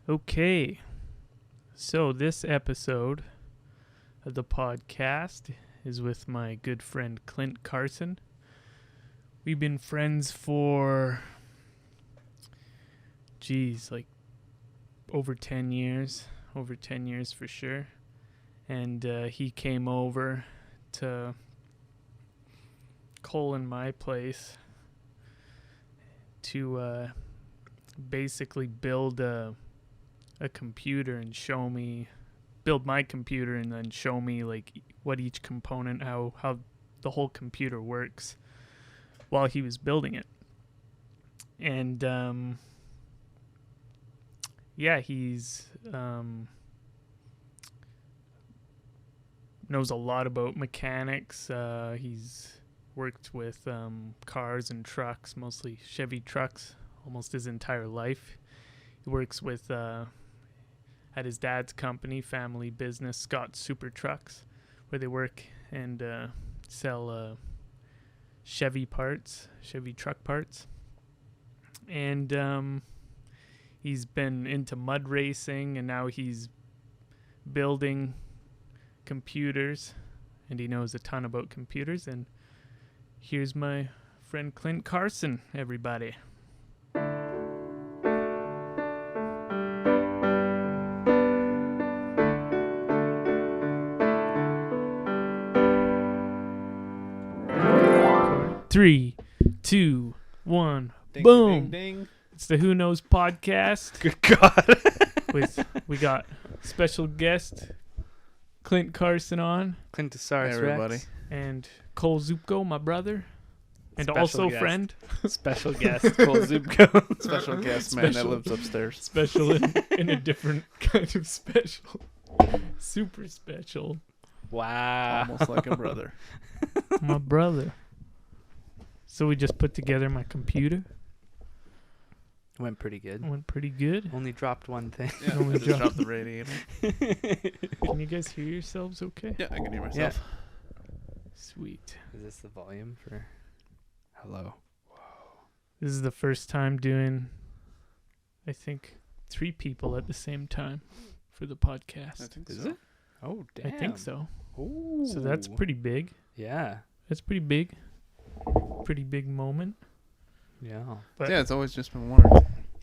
Okay, so this episode of the podcast is with my good friend Clint Carson. We've been friends for, like over 10 years for sure. And he came over to Cole and my place to basically build a computer and build my computer and then show me like what each component, how the whole computer works while he was building it. And he's knows a lot about mechanics. He's worked with cars and trucks, mostly Chevy trucks, almost his entire life. He works with at his dad's company, family business, Scott Super Trucks, where they work and sell Chevy truck parts. And he's been into mud racing, and now he's building computers, and he knows a ton about computers. And here's my friend Clint Carson, everybody. Three, two, one, Ding, boom! Ding, ding. It's the Who Knows podcast. Good God. We got special guest Clint Carson on, Clintosaurus everybody. Rex. And Cole Zubko, my brother, and Special also guest. Friend. Special guest, Cole Zubko. Special guest, man that lives upstairs. Special in a different kind of special. Super special. Wow. Almost like a brother. My brother. So we just put together my computer. Went pretty good. Only dropped one thing. Yeah, Only I just dropped the radiator. Can you guys hear yourselves okay? Yeah, I can hear myself. Sweet. Is this the volume for... Hello. This is the first time doing, I think, 3 people at the same time for the podcast. I think Is so. it? Oh, damn. I think so. Ooh. So that's pretty big. Yeah. That's pretty big. Pretty big moment. Yeah. But yeah, it's always just been one.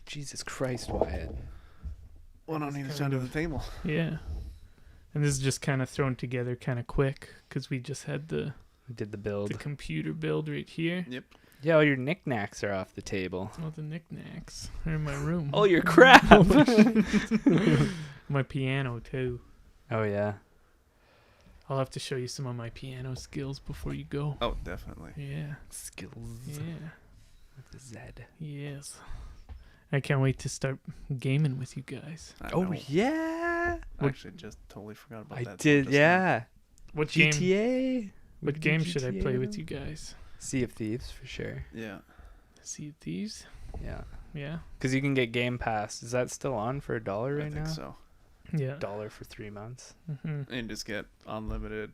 Jesus Christ, Wyatt. One on either side of the table. Yeah. And this is just kind of thrown together kind of quick because we just had We did the build. the computer build right here. Yep. Yeah, all your knickknacks are off the table. All the knickknacks are in my room. All your crap. My piano too. Oh, yeah. I'll have to show you some of my piano skills before you go. Oh, definitely. Yeah. Skills. Yeah. With the Z. Yes. I can't wait to start gaming with you guys. I Oh, know. yeah. I actually just totally forgot about I that. did, yeah. What game? GTA. What game should I play with you guys? Sea of Thieves, for sure. Yeah. Sea of Thieves. Yeah. Yeah. Because you can get Game Pass. Is that still on for $1 right I think now? so. Yeah. $1 for 3 months. Mm-hmm. And just get unlimited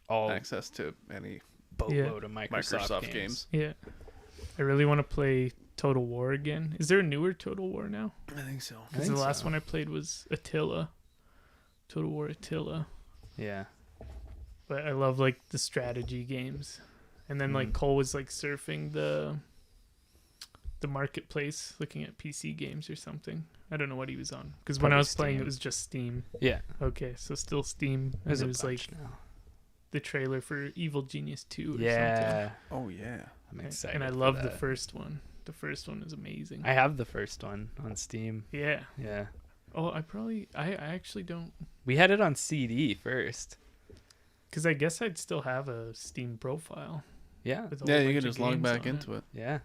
All access to any boatload of Microsoft games. Yeah. I really want to play Total War again. Is there a newer Total War now? I think so. I Because think the last so. one I played was Attila. Total War Attila. Yeah. But I love like the strategy games. And then like Cole was like surfing the marketplace looking at PC games or something. I don't know what he was on. Because when I Probably was playing Steam. it was just Steam. Yeah. Okay, so still Steam. And There's it a was like bunch now. the trailer for Evil Genius 2 or something. Yeah. Oh, yeah. I'm excited. And I for love the that. first one. The first one is amazing. I have the first one on Steam. Yeah. Yeah. Oh, I actually don't. We had it on CD first. Because I guess I'd still have a Steam profile. Yeah. With a Yeah, whole you bunch can of just log games back on into it. Yeah.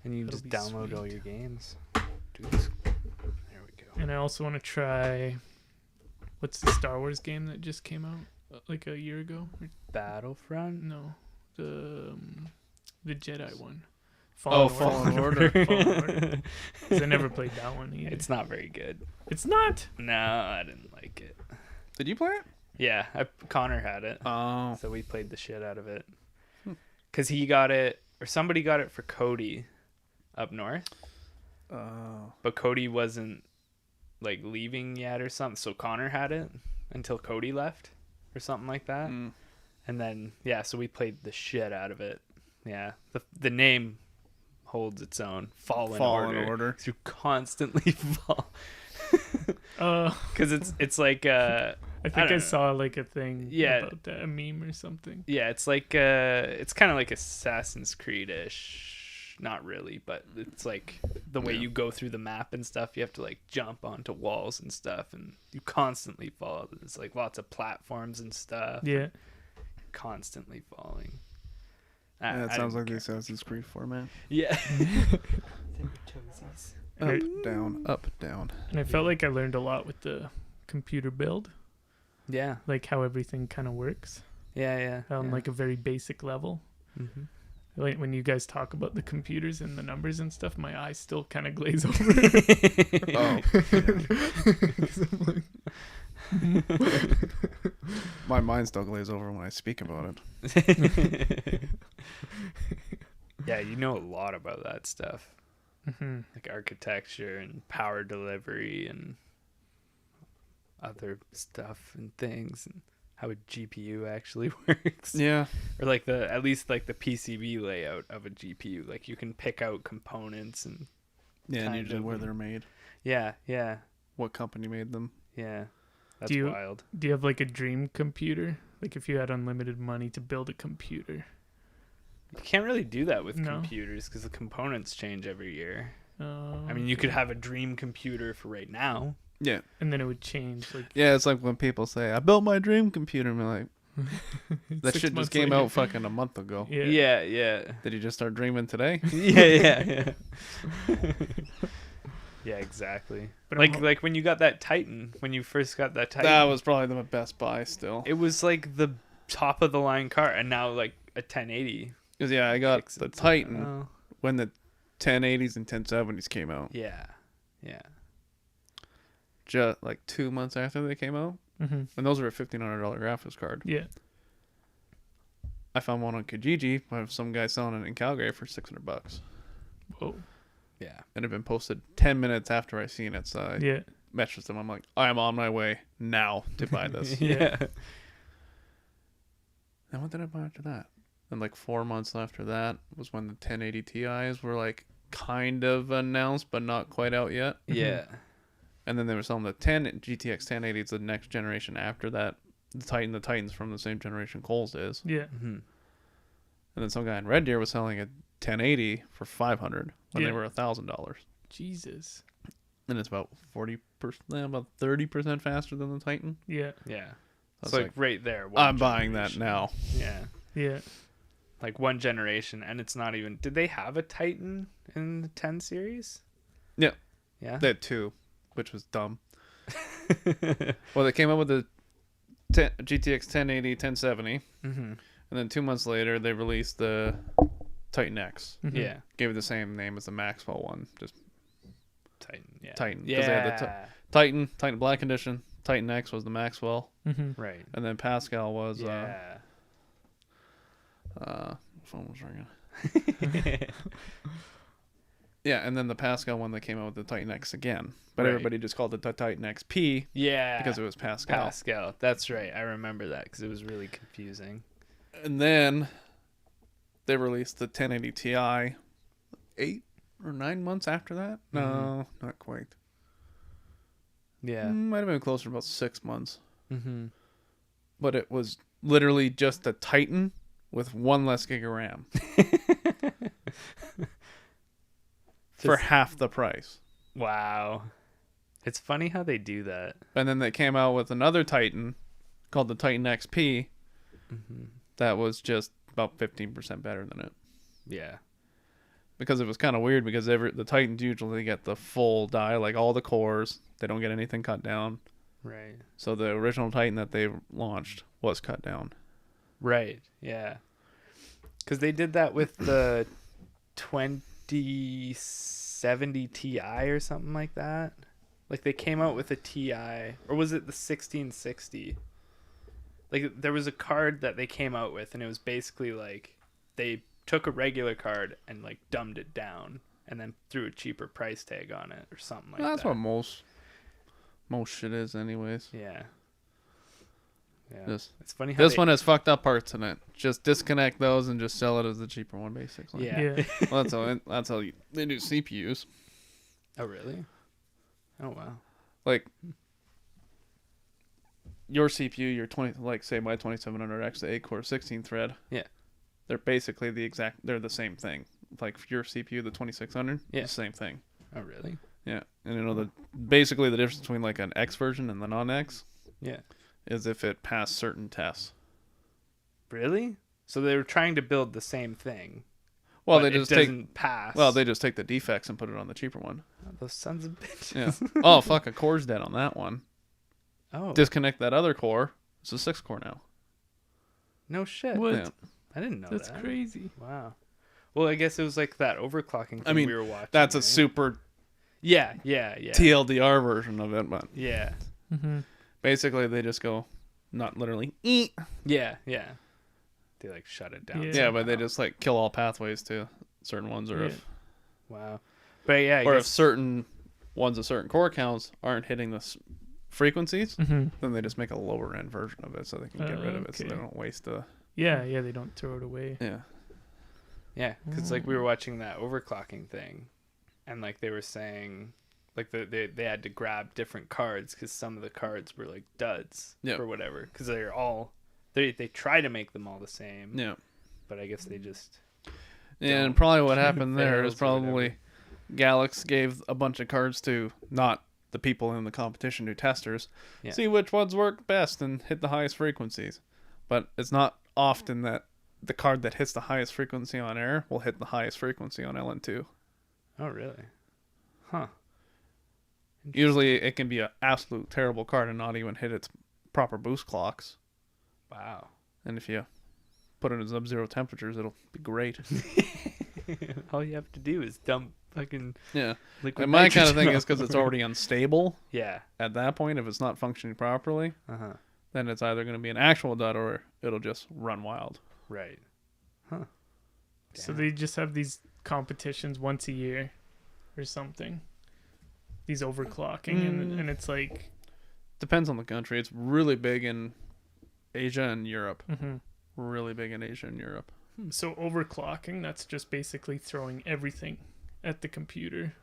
And you That'll just be download all sweet. your games. Dude, there we go. And I also want to try. What's the Star Wars game that just came out like a year ago? Battlefront? No, the Jedi one. Fallen Order. Fallen Order. 'Cause I never played that one either. It's not very good. It's not. No, I didn't like it. Did you play it? Yeah, Connor had it. Oh. So we played the shit out of it. Because he got it, or somebody got it for Cody up north. Oh. But Cody wasn't like leaving yet or something. So Connor had it until Cody left or something like that. And then so we played the shit out of it. Yeah, the name holds its own. Fallen Order. You constantly fall. Because it's like I think I saw like a thing about that, a meme or something. Yeah, it's like it's kind of like Assassin's Creed-ish. Not really, but it's like the way you go through the map and stuff. You have to like jump onto walls and stuff, and you constantly fall. There's like lots of platforms and stuff. Yeah, constantly falling. Yeah, it sounds like the Assassin's Creed format. Yeah. Up, down, up, down. And I felt like I learned a lot with the computer build. Yeah. Like how everything kind of works. Yeah. On like a very basic level. Mm-hmm. Like when you guys talk about the computers and the numbers and stuff, my eyes still kind of glaze over. Oh. My mind still glaze over when I speak about it. Yeah, you know a lot about that stuff. Mm-hmm. Like architecture and power delivery and other stuff and things and how a GPU actually works. Yeah. Or like at least like the PCB layout of a GPU. Like you can pick out components and and usually where they're made. Yeah. What company made them. Yeah. That's wild. Do you have like a dream computer? Like if you had unlimited money to build a computer? You can't really do that with computers because the components change every year. I mean, you could have a dream computer for right now. Yeah. And then it would change. Like it's like when people say, I built my dream computer. And I'm like, that shit just came out fucking a month ago. Yeah. Did you just start dreaming today? Yeah. Yeah, exactly. But like when you got that Titan, when you first got that Titan. That was probably the best buy still. It was like the top of the line car, and now like a 1080. Because I got the Titan when the 1080s and 1070s came out. Yeah. Just like 2 months after they came out. Mm-hmm. And those were a $1,500 graphics card. Yeah. I found one on Kijiji. I have some guy selling it in Calgary for $600. Whoa. Yeah. And it had been posted 10 minutes after I seen it. So I messaged them. I'm like, I am on my way now to buy this. Yeah. And what did I buy after that? And like 4 months after that was when the 1080 Ti's were like kind of announced, but not quite out yet. Yeah. And then they were selling the GTX 1080. It's the next generation after that. The Titan's from the same generation Coles is. Yeah. Mm-hmm. And then some guy in Red Deer was selling a 1080 for $500 when they were $1,000. Jesus. And it's about 40%, about 30% faster than the Titan. Yeah. So it's like right there. I'm buying that now. Yeah. Like one generation, and it's not even. Did they have a Titan in the 10 series? Yeah. Yeah. They had two, which was dumb. Well, they came up with the GTX 1080, 1070. Mm-hmm. And then 2 months later, they released the Titan X. Mm-hmm. Yeah. Gave it the same name as the Maxwell one. Just Titan. Yeah. Titan. Yeah. Because they had the Titan Black Edition. Titan X was the Maxwell. Mm-hmm. Right. And then Pascal was... phone was ringing. Yeah, and then the Pascal one that came out with the Titan X again. But everybody just called it the Titan XP. Yeah. Because it was Pascal. That's right. I remember that because it was really confusing. And then they released the 1080 Ti 8 or 9 months after that. No, not quite. Yeah. Might have been closer, about 6 months. Mm-hmm. But it was literally just a Titan with 1 less gig of RAM. For half the price. Wow. It's funny how they do that. And then they came out with another Titan called the Titan XP that was just about 15% better than it. Yeah. Because it was kind of weird because the Titans usually get the full die, like all the cores. They don't get anything cut down. Right. So the original Titan that they launched was cut down. Right. Yeah. Because they did that with the 2070 Ti or something like that. Like they came out with a Ti, or was it the 1660? Like there was a card that they came out with, and it was basically like they took a regular card and like dumbed it down, and then threw a cheaper price tag on it or something like that. That's what most. Most shit is, anyways. Yeah. Yeah. This It's funny how this one has fucked up parts in it. Just disconnect those and just sell it as the cheaper one, basically. Yeah. Yeah. Well, that's how they do CPUs. Oh, really? Oh, wow. Like your CPU, your 20, like say my 2700X, the 8-core 16-thread. Yeah. They're basically they're the same thing. Like your CPU, the 2600, Yeah. it's the same thing. Oh, really? Yeah, and you know basically the difference between like an X version and the non-X Yeah. is if it passed certain tests. Really? So they were trying to build the same thing. Well, but they just it take doesn't pass. they just take the defects and put it on the cheaper one. Oh, those sons of bitches. Yeah. Oh fuck, a core's dead on that one. Oh, Disconnect that other core. It's a 6-core now. no shit. What? Yeah. I didn't know That's that. crazy. Wow. Well, I guess it was like that overclocking thing I mean, we were watching. That's a right? super Yeah. TLDR version of it, but Yeah. Mm-hmm. basically they just go, not literally, eat. Yeah. They like shut it down. Yeah. Yeah, but they somehow. just like kill all pathways to certain ones, or Yeah. if Wow. But yeah, I or if guess, certain ones of certain core counts aren't hitting the frequencies, Mm-hmm. then they just make a lower end version of it so they can get rid of it, so they Okay. don't waste the Yeah, they don't throw it away. yeah. yeah, because like we were watching that overclocking thing, and like they were saying, like they had to grab different cards because some of the cards were like duds Yeah. or whatever, because they're all they try to make them all the same. Yeah. But I guess they just And Don't. probably what happened there is Fails or whatever. probably Galax gave a bunch of cards to not the people in the competition, to testers, Yeah. see which ones work best and hit the highest frequencies. But it's not often that the card that hits the highest frequency on air will hit the highest frequency on LN2. oh really, huh? Usually it can be an absolute terrible card and not even hit its proper boost clocks. Wow. And if you put it in sub-zero temperatures, it'll be great. All you have to do is dump fucking Yeah. liquid And my kind of nitrogen thing is because all it's over. already unstable Yeah. at that point. If it's not functioning properly, Uh-huh. then it's either going to be an actual dud or it'll just run wild. Right. Huh. So Damn. they just have these competitions once a year or something. These overclocking, and it's like, Depends on the country. It's really big in Asia and Europe. mm-hmm. Really big in Asia and Europe. So overclocking, that's just basically throwing everything at the computer,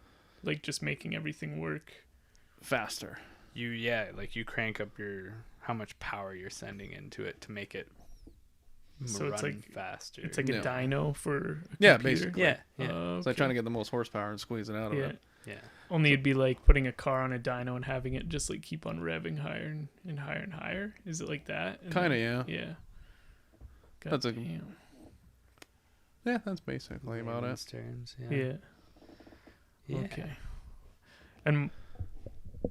like just making everything work. Faster. Like you crank up how much power you're sending into it to make it So run it's like- faster. It's like Yeah. a dyno for a Yeah, computer. basically. yeah. It's like trying to get the most horsepower and squeeze it out of yeah. it. Yeah. Only it'd be like putting a car on a dyno and having it just like keep on revving higher and higher and higher. Is it like that? And Kind of, then- yeah. Yeah. God That's a- damn. Yeah, that's basically about it. Terms, Yeah. Yeah. Okay. And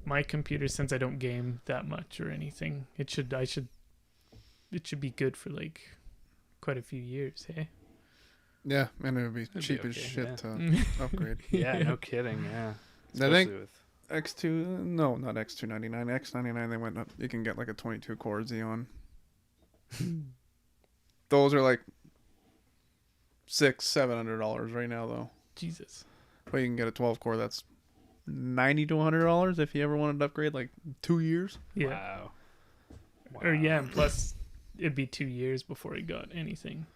my computer, since I don't game that much or anything, it should be good for like quite a few years, hey? Yeah, and it would be It'd cheap be as okay, shit yeah. to upgrade. Yeah, no kidding. Yeah. I think Especially with X2, no, not X299. X99, they went up. You can get like a 22 core Xeon. Those are like $700 right now, though. Jesus. But you can get a 12 core that's $90 to $100 if you ever wanted to upgrade, like 2 years. Yeah. wow. Or yeah, and plus it'd be 2 years before I got anything.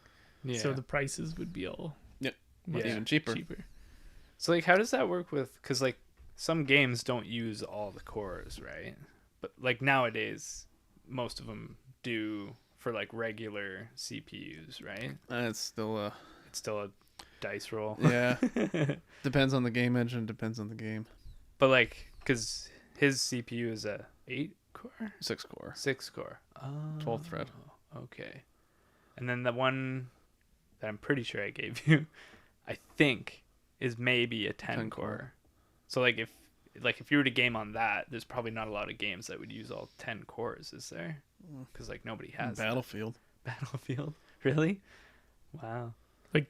Yeah. So the prices would be all Yep. much Yeah. Even cheaper. So like, how does that work with? Because like some games don't use all the cores, right? But like nowadays, most of them do for like regular CPUs, right? It's still It's still a dice roll. yeah. Depends on the game engine. Depends on the game. But like, because his CPU is a 8-core, 6 core. 6-core, 12 thread. Okay. And then the one that I'm pretty sure I gave you, I think, is maybe a 10 10 core. core. So like if you were to game on that, there's probably not a lot of games that would use all 10 cores, is there? Because like nobody has that. Battlefield. Battlefield. Really? Wow.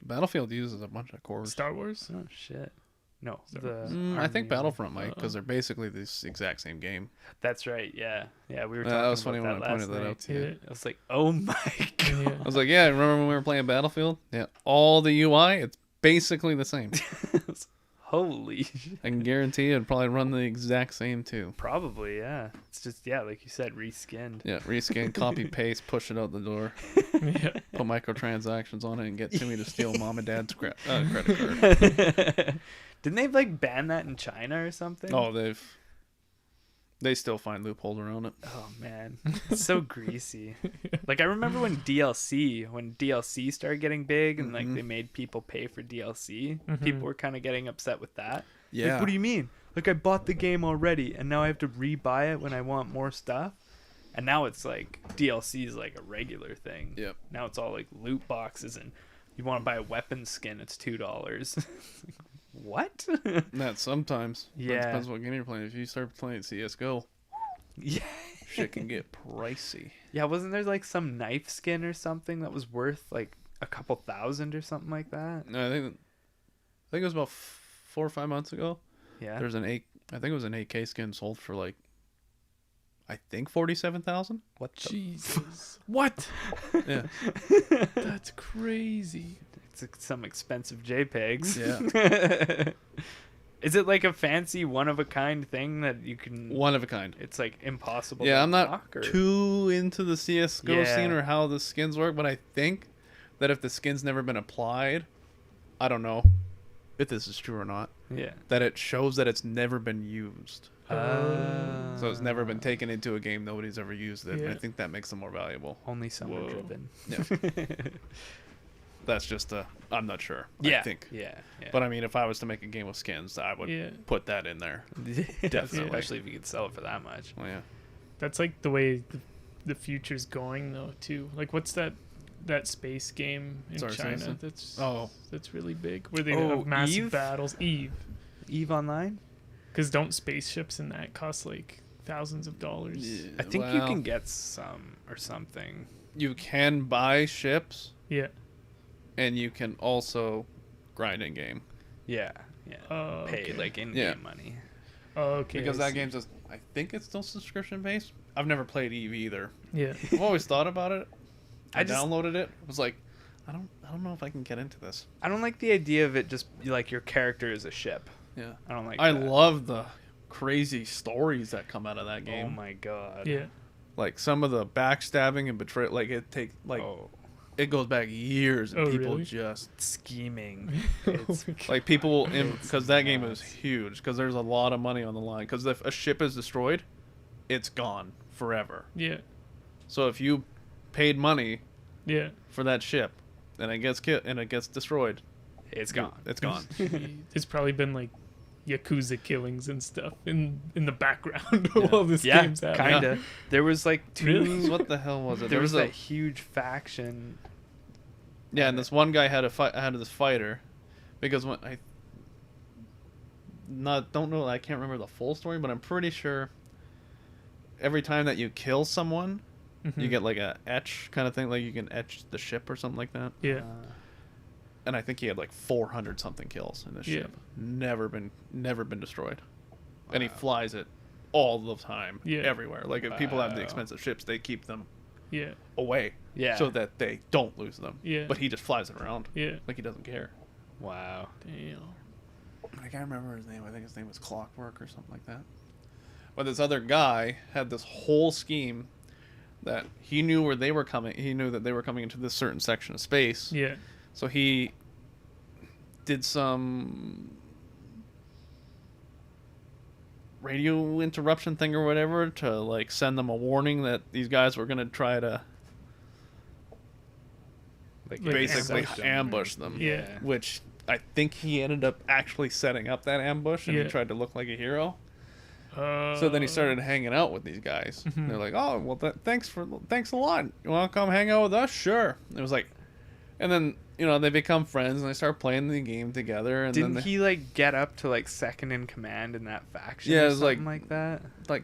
Battlefield uses a bunch of cores. Star Wars? Oh shit. No, Star the Wars. I think Army- Battlefront might, because they're basically this exact same game. That's right. Yeah, yeah. We were Yeah, talking that was about funny that when I last pointed that night. out to you. Yeah. I was like, oh my god. Yeah. I was like, yeah, remember when we were playing Battlefield? Yeah, all the UI, it's basically the same. Holy. I can guarantee it'd probably run the exact same too. Probably, yeah. It's just, yeah, like you said, reskinned. Yeah, rescan, copy, paste, push it out the door. Yeah. Put microtransactions on it and get Timmy to steal mom and dad's credit card. Didn't they like ban that in China or something? Oh, they still find loopholes around it. Oh man, it's so greasy. Like I remember when DLC started getting big and like they made people pay for DLC. People were kind of getting upset with that. Yeah. Like, what do you mean? Like I bought the game already and now I have to rebuy it when I want more stuff. And now it's like DLC is like a regular thing. Yep. Now it's all like loot boxes and you want to buy a weapon skin, it's $2. What? That sometimes. Yeah. It depends what game you're playing. If you start playing CSGO, Yeah. shit can get pricey. Yeah, wasn't there like some knife skin or something that was worth like a couple thousand or something like that? No, I think it was about 4 or 5 months ago. Yeah. There's I think it was an 8K skin sold for like, I think 47,000. What the Jesus. What? Yeah. That's crazy. It's like some expensive JPEGs. Yeah. Is it like a fancy one of a kind thing that you can One of a kind. it's like impossible Yeah, to I'm not unlock, or... too into the CSGO Yeah. scene or how the skins work, but I think that if the skin's never been applied, I don't know if this is true or not, Yeah. that it shows that it's never been used. Uh, So it's never been taken into a game. Nobody's ever used it. Yeah. I think that makes them more valuable. only summer Whoa. driven. Yeah. That's just I'm not sure. Yeah. I think. Yeah. Yeah. But I mean, if I was to make a game with skins, I would Yeah. put that in there. Definitely. Especially if you could sell it for that much. Oh, yeah. That's like the way the future's going, though, too. Like, what's that space game in Star China Citizen? that's really big? Where they Oh, have massive Eve? battles. Eve. Eve Online? Because don't spaceships in that cost, like, thousands of dollars? Yeah, I think you well, can get some or something. You can buy ships, Yeah. and you can also grind in game. Yeah. Yeah. Pay Okay. like in-game Yeah. money. Oh, okay. Because I that see. game's just, I think it's still subscription based. I've never played Eve either. Yeah. I've always thought about it. I just- downloaded it. I was like, I don't know if I can get into this. I don't like the idea of it just like your character is a ship. Yeah. I don't like I that. love the crazy stories that come out of that game. Oh my god. Yeah. Like some of the backstabbing and betrayal, like it goes back years, and Oh, people really? just Scheming. Oh It's my God. like people It's because that game is nuts. huge because there's a lot of money on the line because if a ship is destroyed, it's gone forever. Yeah. So if you paid money Yeah. for that ship and it gets destroyed, It's gone. it's gone. There's probably been like Yakuza killings and stuff in the background while this Yeah, game's happening. kinda. There was like two. Really? What the hell was it? There was a that huge faction. yeah, and this one guy had this fighter because when don't know, I can't remember the full story, but I'm pretty sure every time that you kill someone, you Mhm. get like a etch kind of thing, like you can etch the ship or something like that. Yeah. And I think he had like 400 something kills in this Yeah. ship. Never been destroyed. And he Wow. flies it all the time, Yeah. everywhere. Like if people have the Wow. expensive ships, they keep them Yeah. away Yeah. so that they don't lose them. Yeah. But he just flies it around Yeah. like he doesn't care. Wow. Damn. I can't remember his name. I think his name was Clockwork or something like that. But this other guy had this whole scheme that he knew where they were coming. He knew that they were coming into this certain section of space. Yeah. So he did some radio interruption thing or whatever to like send them a warning that these guys were going to try to Like basically ambush ambush them. Yeah. Which I think he ended up actually setting up that ambush and Yeah. he tried to look like a hero. So then he started hanging out with these guys. Mhm. They're like, "Oh, well, thanks a lot. You want to come hang out with us? Sure." It was like, and then they become friends and they start playing the game together. And Didn't then he like get up to like second in command in that faction? Yeah, or it was like- something like that. like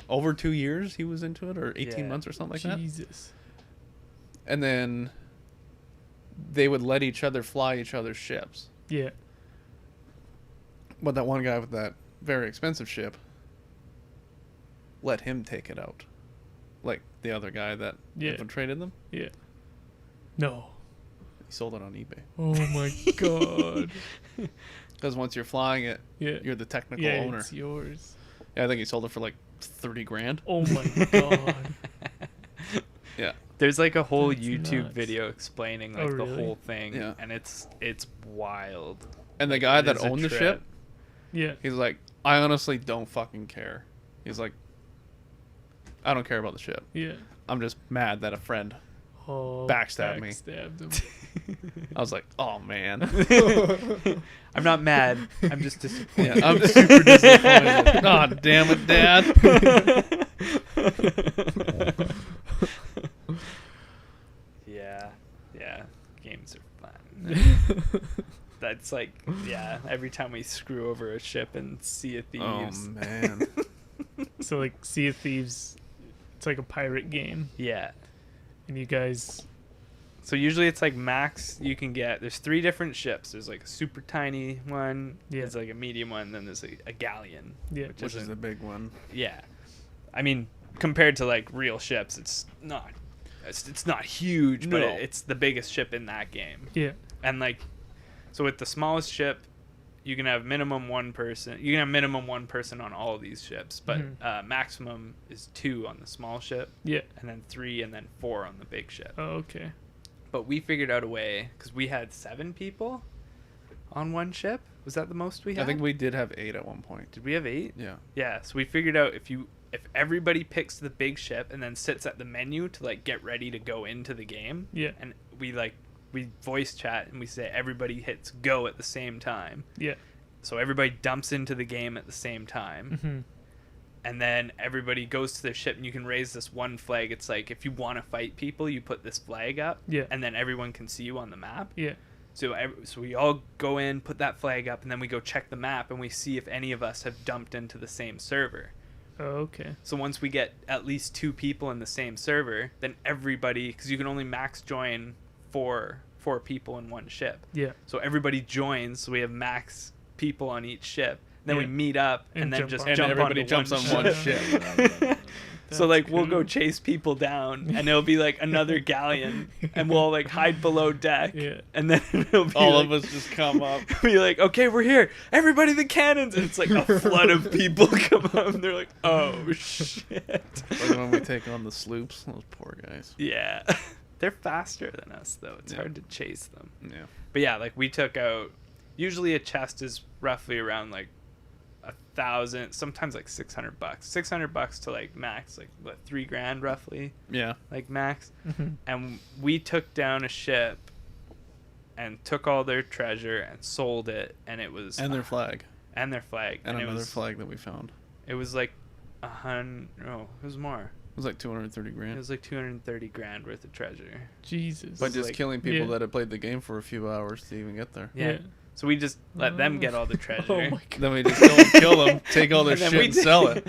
over 2 years he was into it, or 18 Yeah. months or something like that. Jesus. And then they would let each other fly each other's ships. Yeah. But that one guy with that very expensive ship let him take it out. Like the other guy that Yeah. infiltrated them. Yeah. No. He sold it on eBay. Oh my God. Because once you're flying it, you're the technical owner. It's yours. Yeah, I think he sold it for like 30 grand. Oh my god. Yeah. There's like a whole That's YouTube nuts. video explaining like the really? whole thing, Yeah. and it's wild. And the guy It that is a owned the trip. ship, Yeah. he's like, I honestly don't fucking care. He's like, I don't care about the ship. Yeah. I'm just mad that a friend Oh, backstabbed me. Backstabbed him. I was like, oh man. I'm not mad. I'm just disappointed. Yeah, I'm super disappointed. God damn it, Dad. Yeah. Games are fun. That's like, every time we screw over a ship and Sea of Oh Thieves. man. So like Sea of Thieves, it's like a pirate game, Yeah. and you guys. So usually it's like max you can get. There's 3 different ships. There's like a super tiny one. Yeah. There's like a medium one. Then there's a galleon. Yeah. Which is the big one. Yeah. I mean, compared to like real ships, it's not huge, but No. it's the biggest ship in that game. Yeah. And like, so with the smallest ship, you can have minimum one person. You can have minimum one person on all of these ships, but maximum is 2 on the small ship, Yeah. and then 3, and then 4 on the big ship. Oh, okay. But we figured out a way because we had 7 people on one ship. Was that the most we had? I think we did have 8 at one point. Did we have 8? Yeah. Yeah. So we figured out if everybody picks the big ship and then sits at the menu to like get ready to go into the game. Yeah. And we voice chat and we say everybody hits go at the same time. Yeah. So everybody dumps into the game at the same time. Mm-hmm. And then everybody goes to their ship and you can raise this one flag. It's like if you want to fight people, you put this flag up. Yeah. And then everyone can see you on the map. Yeah. So we all go in, put that flag up, and then we go check the map and we see if any of us have dumped into the same server. Oh, okay. So once we get at least 2 people in the same server, then everybody, because you can only max join 4 people in one ship. Yeah. So everybody joins, so we have max people on each ship. Then we Yeah. meet up and And then jump just on. jump And everybody onto jumps on one one ship. ship. So like we'll go cool. chase people down, and it'll be like another galleon, and we'll all like hide below deck, Yeah. and then it'll be All like, of us just come up. be like, okay, we're here, everybody, the cannons, and it's like a flood of people come up, and they're like, oh shit, Like when we take on the sloops, those poor guys. yeah, they're faster than us though. It's Yeah. hard to chase them. Yeah. But yeah, like we took out. Usually a chest is roughly around like 1,000, sometimes like $600. $600 to like max, like what, $3,000 roughly, Yeah. like max. Mm-hmm. And we took down a ship and took all their treasure and sold it, and it was And their flag. and their flag And it another was flag that we found. it was like it was more. It was like 230 It grand. was like $230,000 worth of treasure. Jesus. By just like- killing people yeah. that had played the game for a few hours to even get there. Yeah. So we just let them get all the treasure. Oh my god. Then we just go and kill them, take all their And then shit we and sell it.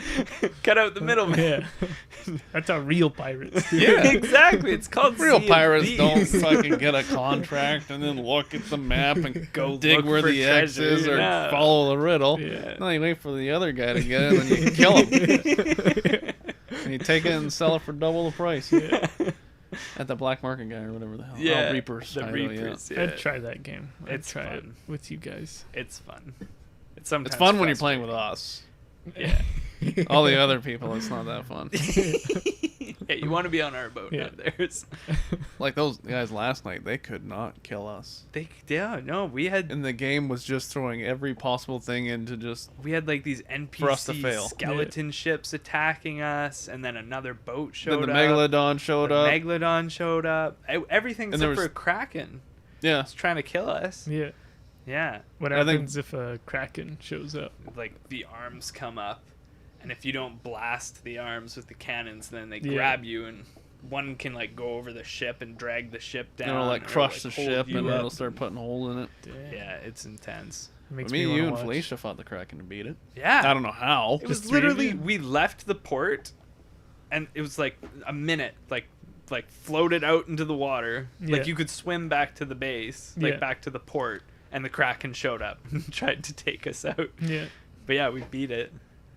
Cut out the middleman. Yeah. That's how real pirates do. Yeah. Exactly. It's called Real Sea of pirates don't Thieves. fucking get a contract and then look at the map and Go dig look where for the X treasure. is or No. follow the riddle. Yeah. No, you wait for the other guy to get it and then you kill him. And you take it and sell it for double the price. Yeah. At the black market guy or whatever the hell. Yeah, Oh, Reapers. The I know, Reapers. Yeah. I'd try that game. I'd It's try it fun. with you guys. It's fun. It's Yeah. sometimes It's fun when you're playing with us. Yeah. All the other people, it's not that fun. Yeah, you want to be on our boat, Yeah. not theirs. Like those guys last night, they could not kill us. We had And the game was just throwing every possible thing into just like these NPC For us to fail. skeleton ships attacking us, and then another boat showed then the up. Megalodon showed The up. Megalodon showed up. Everything And there except was- for Kraken Yeah. was trying to kill us. Yeah. Yeah. What I think- happens if a kraken shows up? Like the arms come up, and if you don't blast the arms with the cannons, then they Yeah. grab you, and one can like go over the ship and drag the ship down. And it'll like or, crush like, the hold ship you and then up. it'll start putting a hole in it. Damn. Yeah, it's intense. It makes Me, me you, wanna and watch. Felicia fought the Kraken to beat it. Yeah. I don't know how. It was Just 3 of literally you? we left the port, and it was like a minute, like floated out into the water. Yeah. Like you could swim back to the base, like Yeah. back to the port, and the Kraken showed up and tried to take us out. Yeah. But yeah, we beat it.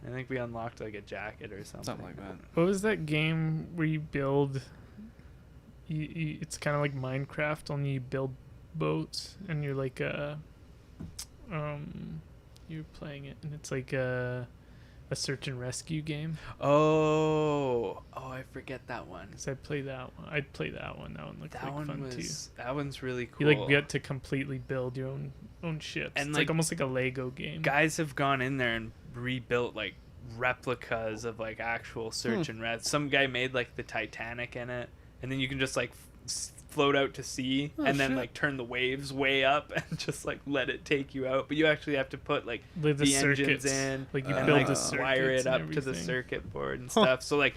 I think we unlocked like a jacket or something. Something like that. What was that game where you build? It's kind of like Minecraft, only you build boats, and you're like You're playing it, and it's like a search and rescue game. Oh, I forget that one. So I play that one. I'd play that one. That one looked That like one fun too. That one's really cool. You like get to completely build your own ships. And, It's like, like almost like a Lego game. Guys have gone in there and rebuilt like replicas of like actual search and rescue. Some guy made like the Titanic in it, and then you can just like float out to sea and then like turn the waves way up and just like let it take you out. But you actually have to put like the engines circuits. in, Like you and build like the circuits wire it and up to the everything. circuit board and stuff. So like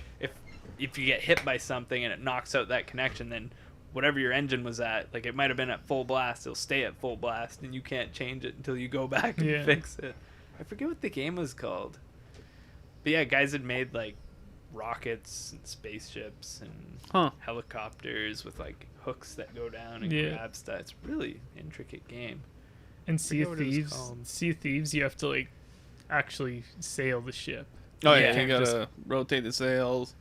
if you get hit by something and it knocks out that connection, then whatever your engine was at, like it might have been at full blast, it'll stay at full blast and you can't change it until you go back and fix it. I forget what the game was called. But yeah, guys had made like rockets and spaceships and helicopters with like hooks that go down and grab stuff. It's a really intricate game. And Sea forget of what it was Thieves, called. Sea of Thieves, you have to like actually sail the ship. Oh Yeah. yeah, you Just- gotta rotate the sails,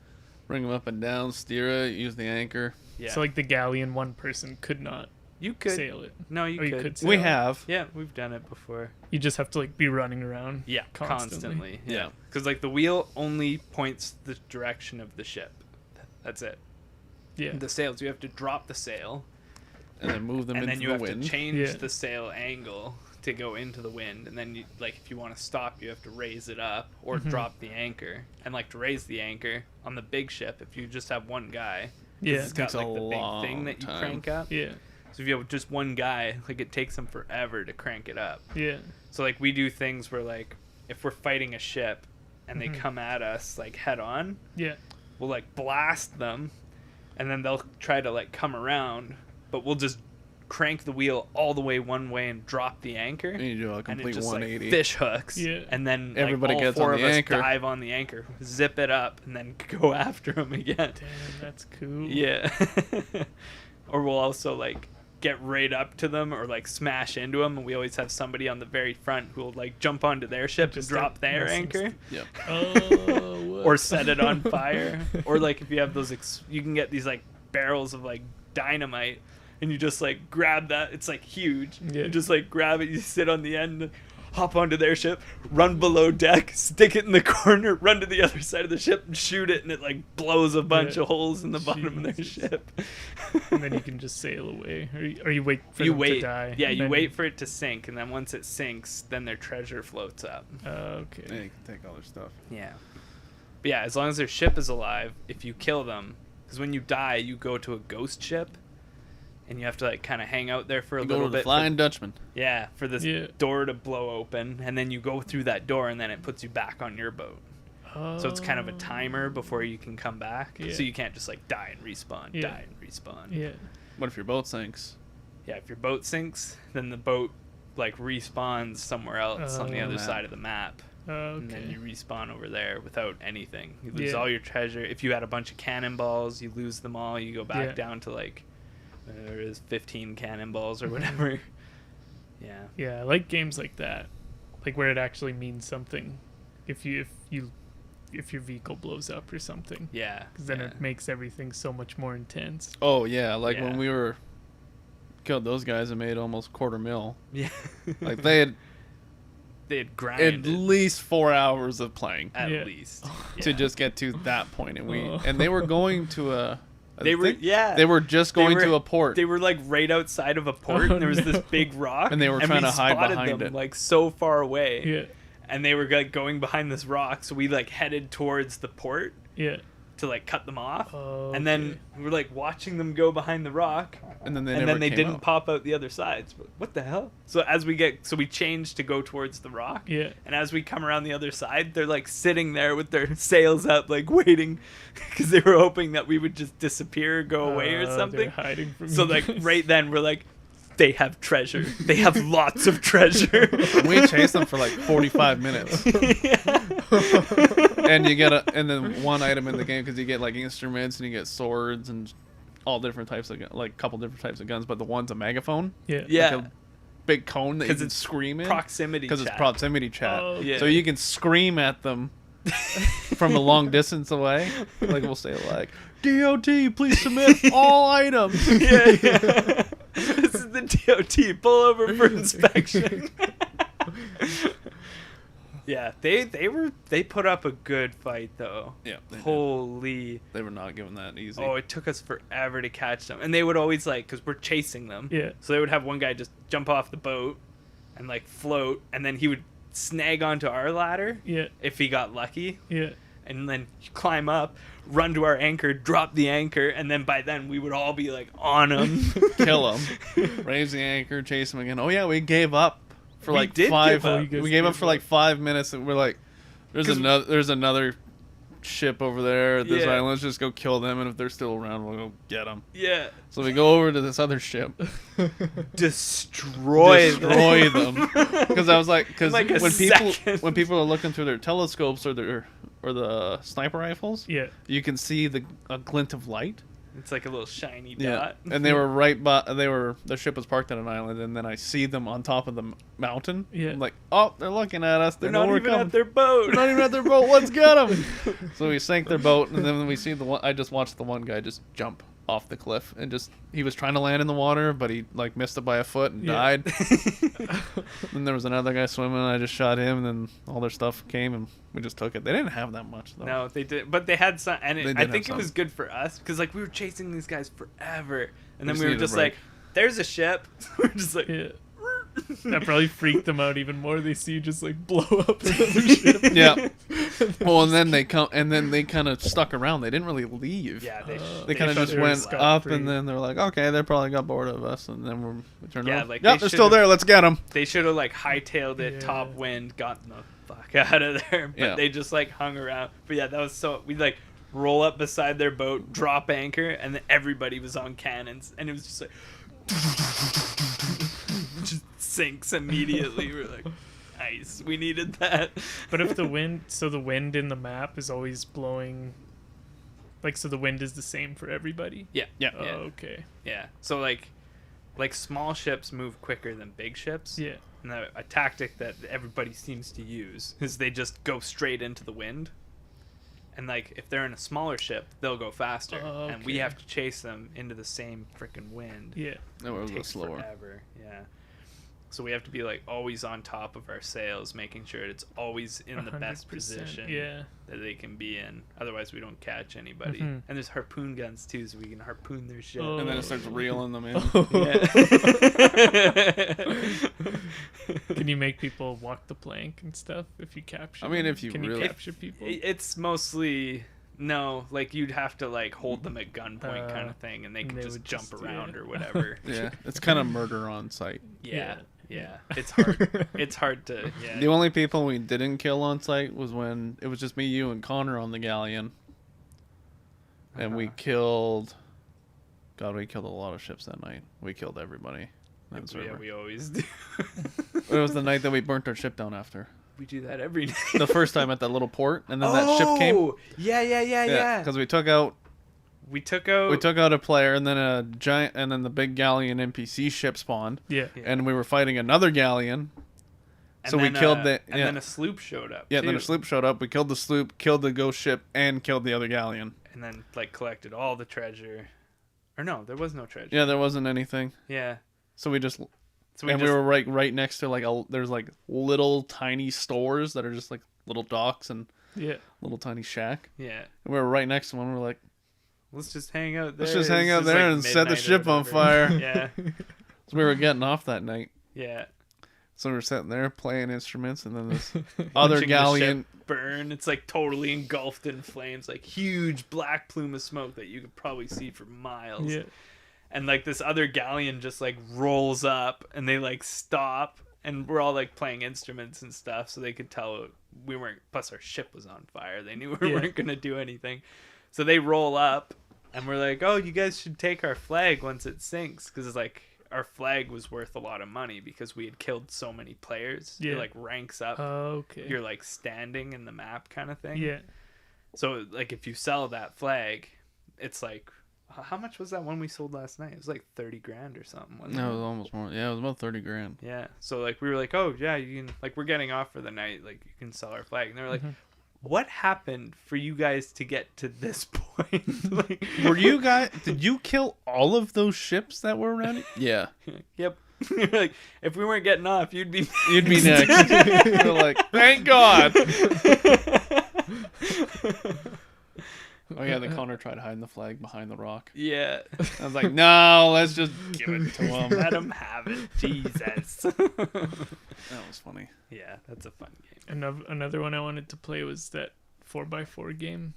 bring them up and down, steer it, use the anchor. Yeah. So like the galleon, one person could not you could sail it. No, you Or could. you could sail We it. have. Yeah, we've done it before. You just have to like be running around. Yeah, Constantly. Yeah. Cuz like the wheel only points the direction of the ship. That's it. Yeah. The sails, you have to drop the sail And then move them and into then you the have wind. to change Yeah. the sail angle to go into the wind, and then you, like if you want to stop, you have to raise it up or Mhm. drop the anchor. And like to raise the anchor on the big ship, if you just have one guy, Yeah. it's got Takes a like the big thing long that you time. crank up. Yeah. So if you have just one guy, like it takes them forever to crank it up. Yeah. So like we do things where like if we're fighting a ship and they Mhm. come at us like head on, Yeah. we'll like blast them, and then they'll try to like come around, but we'll just crank the wheel all the way one way and drop the anchor, And you do a and it complete just 180. like fish hooks. Yeah. And then like, Everybody all gets four on of the us anchor. dive on the anchor, zip it up, and then go after them again. Damn, that's cool. Yeah. Or we'll also like get right up to them or like smash into them, and we always have somebody on the very front who will like jump onto their ship Just, and drop like, their messing anchor. Yep. Oh. Or set it on fire. Or like if you have those you can get these like barrels of like dynamite, and you just like grab that, it's like huge. Yeah. You just like grab it, you sit on the end, hop onto their ship, run below deck, stick it in the corner, run to the other side of the ship and shoot it, and it like blows a bunch Yeah. of holes in the bottom of their Jesus. ship. And then you can just sail away, or you wait for You them wait. to die. Yeah, and you then- wait for it to sink, and then once it sinks, then their treasure floats up. Okay. Yeah, you can take all their stuff. Yeah. But yeah, as long as their ship is alive, if you kill them, because when you die, you go to a ghost ship, and you have to like kind of hang out there for a You little go to the bit. Flying Dutchman. Yeah, for this Yeah. door to blow open, and then you go through that door, and then it puts you back on your boat. So it's kind of a timer before you can come back. Yeah. So you can't just like die and respawn, Yeah. die and respawn. Yeah. What if your boat sinks? Yeah, if your boat sinks, then the boat like respawns somewhere else on the Oh. other Map. side of the map. And then Okay. you respawn over there without anything. You lose Yeah. all your treasure. If you had a bunch of cannonballs, you lose them all. You go back Yeah. down to like there is 15 cannonballs or whatever. Yeah. Yeah, I like games like that, like where it actually means something. If your vehicle blows up or something, Yeah. because then yeah. it makes everything so much more intense. Oh yeah, like Yeah. when we were killed those guys and made almost $250,000. Yeah. Like they had they had at grinded least 4 hours of playing at Yeah. least to Yeah. just get to that point, and Oh. they were going to They were they were just They going were- to a port. They were like right outside of a port, Oh, and there was this no. big rock, And they were trying we to hide spotted behind them, it. like so far away. Yeah. And they were like going behind this rock, so we like headed towards the port Yeah. to like cut them off. Oh, And then we were like watching them go behind the rock, and then they and never then they came didn't out. pop out the other sides. What the hell? So we changed to go towards the rock. Yeah. And as we come around the other side, they're like sitting there with their sails up, like waiting, because they were hoping that we would just disappear, or go away, or They're something. hiding from So you like guys. right then we're like, they have treasure. They have lots of treasure. We chased them for like 45 minutes, and you get and then one item in the game because you get like instruments and you get swords and all different types of like a couple different types of guns, but the one's a megaphone, Yeah. Yeah. like a big cone that you 'Cause can it's scream in Proximity because it's chat. proximity chat. Oh, Yeah. So you can scream at them from a long distance away. Like we'll say like, DOT, please submit all items. Yeah. This is the DOT. Pull over for inspection. Yeah, they put up a good fight though. Yeah. Holy. They were not giving that easy. Oh, it took us forever to catch them. And they would always like, because we're chasing them. Yeah. So they would have one guy just jump off the boat and like float. And then he would snag onto our ladder. Yeah. If he got lucky. Yeah. And then climb up, run to our anchor, drop the anchor. And then by then we would all be like on him. Kill him. Raise the anchor, chase him again. Oh, yeah, we gave up for We like did 5. give up. We gave up for like 5 minutes, and we're like, there's another ship over there at this Yeah. island. Let's just go kill them, and if they're still around, we'll go get them. Yeah. So we go over to this other ship, Destroy them. Because I was like, because Like a when people are looking through their telescopes or the sniper rifles, Yeah. you can see a glint of light. It's like a little shiny Yeah, dot. and they were right by. The ship was parked on an island, and then I see them on top of the mountain. Yeah. I'm like, oh, they're looking at us. They're know not we're even coming. at their boat. They're not even at their boat. Let's get them. So we sank their boat, and then we see the one. I just watched the one guy just jump off the cliff, and he was trying to land in the water, but he like missed it by a foot and Yeah. died. Then there was another guy swimming, and I just shot him, and then all their stuff came, and we just took it. They didn't have that much though. No, they did, but they had some, and They did I have think it some. was good for us because like we were chasing these guys forever, and then just we were needed a just break. like, "There's a ship." We're just like, Yeah. That probably freaked them out even more. They see you just like blow up another ship. Yeah. Well, and then they kind of stuck around. They didn't really leave. yeah, They kind of thought just they were went scot-free. up, and then they're like, okay, they probably got bored of us, and then we turned Yeah, around. like, Yep, they they're still should've- there. Let's get them. They should have like hightailed it, Yeah. top wind, gotten the fuck out of there, but Yeah. they just like hung around. But yeah, that was so we like roll up beside their boat, drop anchor, and then everybody was on cannons, and it was just like just sinks immediately. We're like, nice, we needed that. But if the wind in the map is always blowing, like, so the wind is the same for everybody. Yeah, Yeah. Oh, yeah. okay. Yeah. So like small ships move quicker than big ships. Yeah. And a tactic that everybody seems to use is they just go straight into the wind. And like if they're in a smaller ship, they'll go faster, and we Okay. have to chase them into the same freaking wind. Yeah. No, it was a little Takes slower. forever. Yeah. So we have to be like always on top of our sails, making sure it's always in the best 100%, position Yeah. that they can be in. Otherwise, we don't catch anybody. Mhm. And there's harpoon guns too, so we can harpoon their ship. Oh. And then it starts reeling them in. Can you make people walk the plank and stuff if you capture? I mean, them? if you can really- you capture people? It's mostly no, like you'd have to like hold them at gunpoint kind of thing, and they and could they just would jump just- around yeah. or whatever. Yeah, it's kind of murder on sight. Yeah, Yeah. it's hard. It's hard to yeah. The only people we didn't kill on sight was when it was just me, you, and Connor on the galleon, and we killed. God, we killed a lot of ships that night. We killed everybody. That was Yeah, we always do. It was the night that we burnt our ship down after. We do that every night. The first time at that little port, and then that ship came. Oh, yeah. Because we took out We took out a player, and then a giant, and then the big galleon NPC ship spawned, Yeah. Yeah. and we were fighting another galleon. and so we then, killed the and then a sloop showed up. yeah. too, Then a sloop showed up. We killed the sloop, killed the ghost ship, and killed the other galleon. and then like collected all the treasure. Or no, there was no treasure. Yeah, there wasn't anything. Yeah. So we just So we were right next to there's like little tiny stores that are just like little docks and Yeah. little tiny shack. yeah. And we were right next to one. We're like, Let's just hang out there. let's just hang It's out just, there like, and set the midnight or ship on whatever. fire. Yeah. So we were getting off that night. Yeah. So we were sitting there playing instruments, and then this other Watching the galleon. ship burn. It's like totally engulfed in flames, like huge black plume of smoke that you could probably see for miles. Yeah. And like this other galleon just like rolls up, and they like stop, and we're all like playing instruments and stuff, so they could tell we weren't. Plus our ship was on fire. They knew we Yeah. weren't gonna do anything. So they roll up, and we're like, "Oh, you guys should take our flag once it sinks," because it's like our flag was worth a lot of money because we had killed so many players. Yeah. It like ranks up. Okay. You're like standing in the map kind of thing. Yeah. So like if you sell that flag, it's like how much was that one we sold last night? It was like 30 grand or something. Wasn't No, it it? was almost more. Yeah, it was about 30 grand. Yeah. So like we were like, oh yeah, you can like we're getting off for the night. Like you can sell our flag. And they were like, what happened for you guys to get to this point? Like, Were you guys? Did you kill all of those ships that were around it? Yeah. Yep. You're like, if we weren't getting off, you'd be next. You're like, thank God. Oh yeah, the Connor tried hiding the flag behind the rock. Yeah. I was like, no, let's just give it to him. Let him have it. Jesus. That was funny. Yeah, that's a fun game. Another one I wanted to play was that 4x4 game.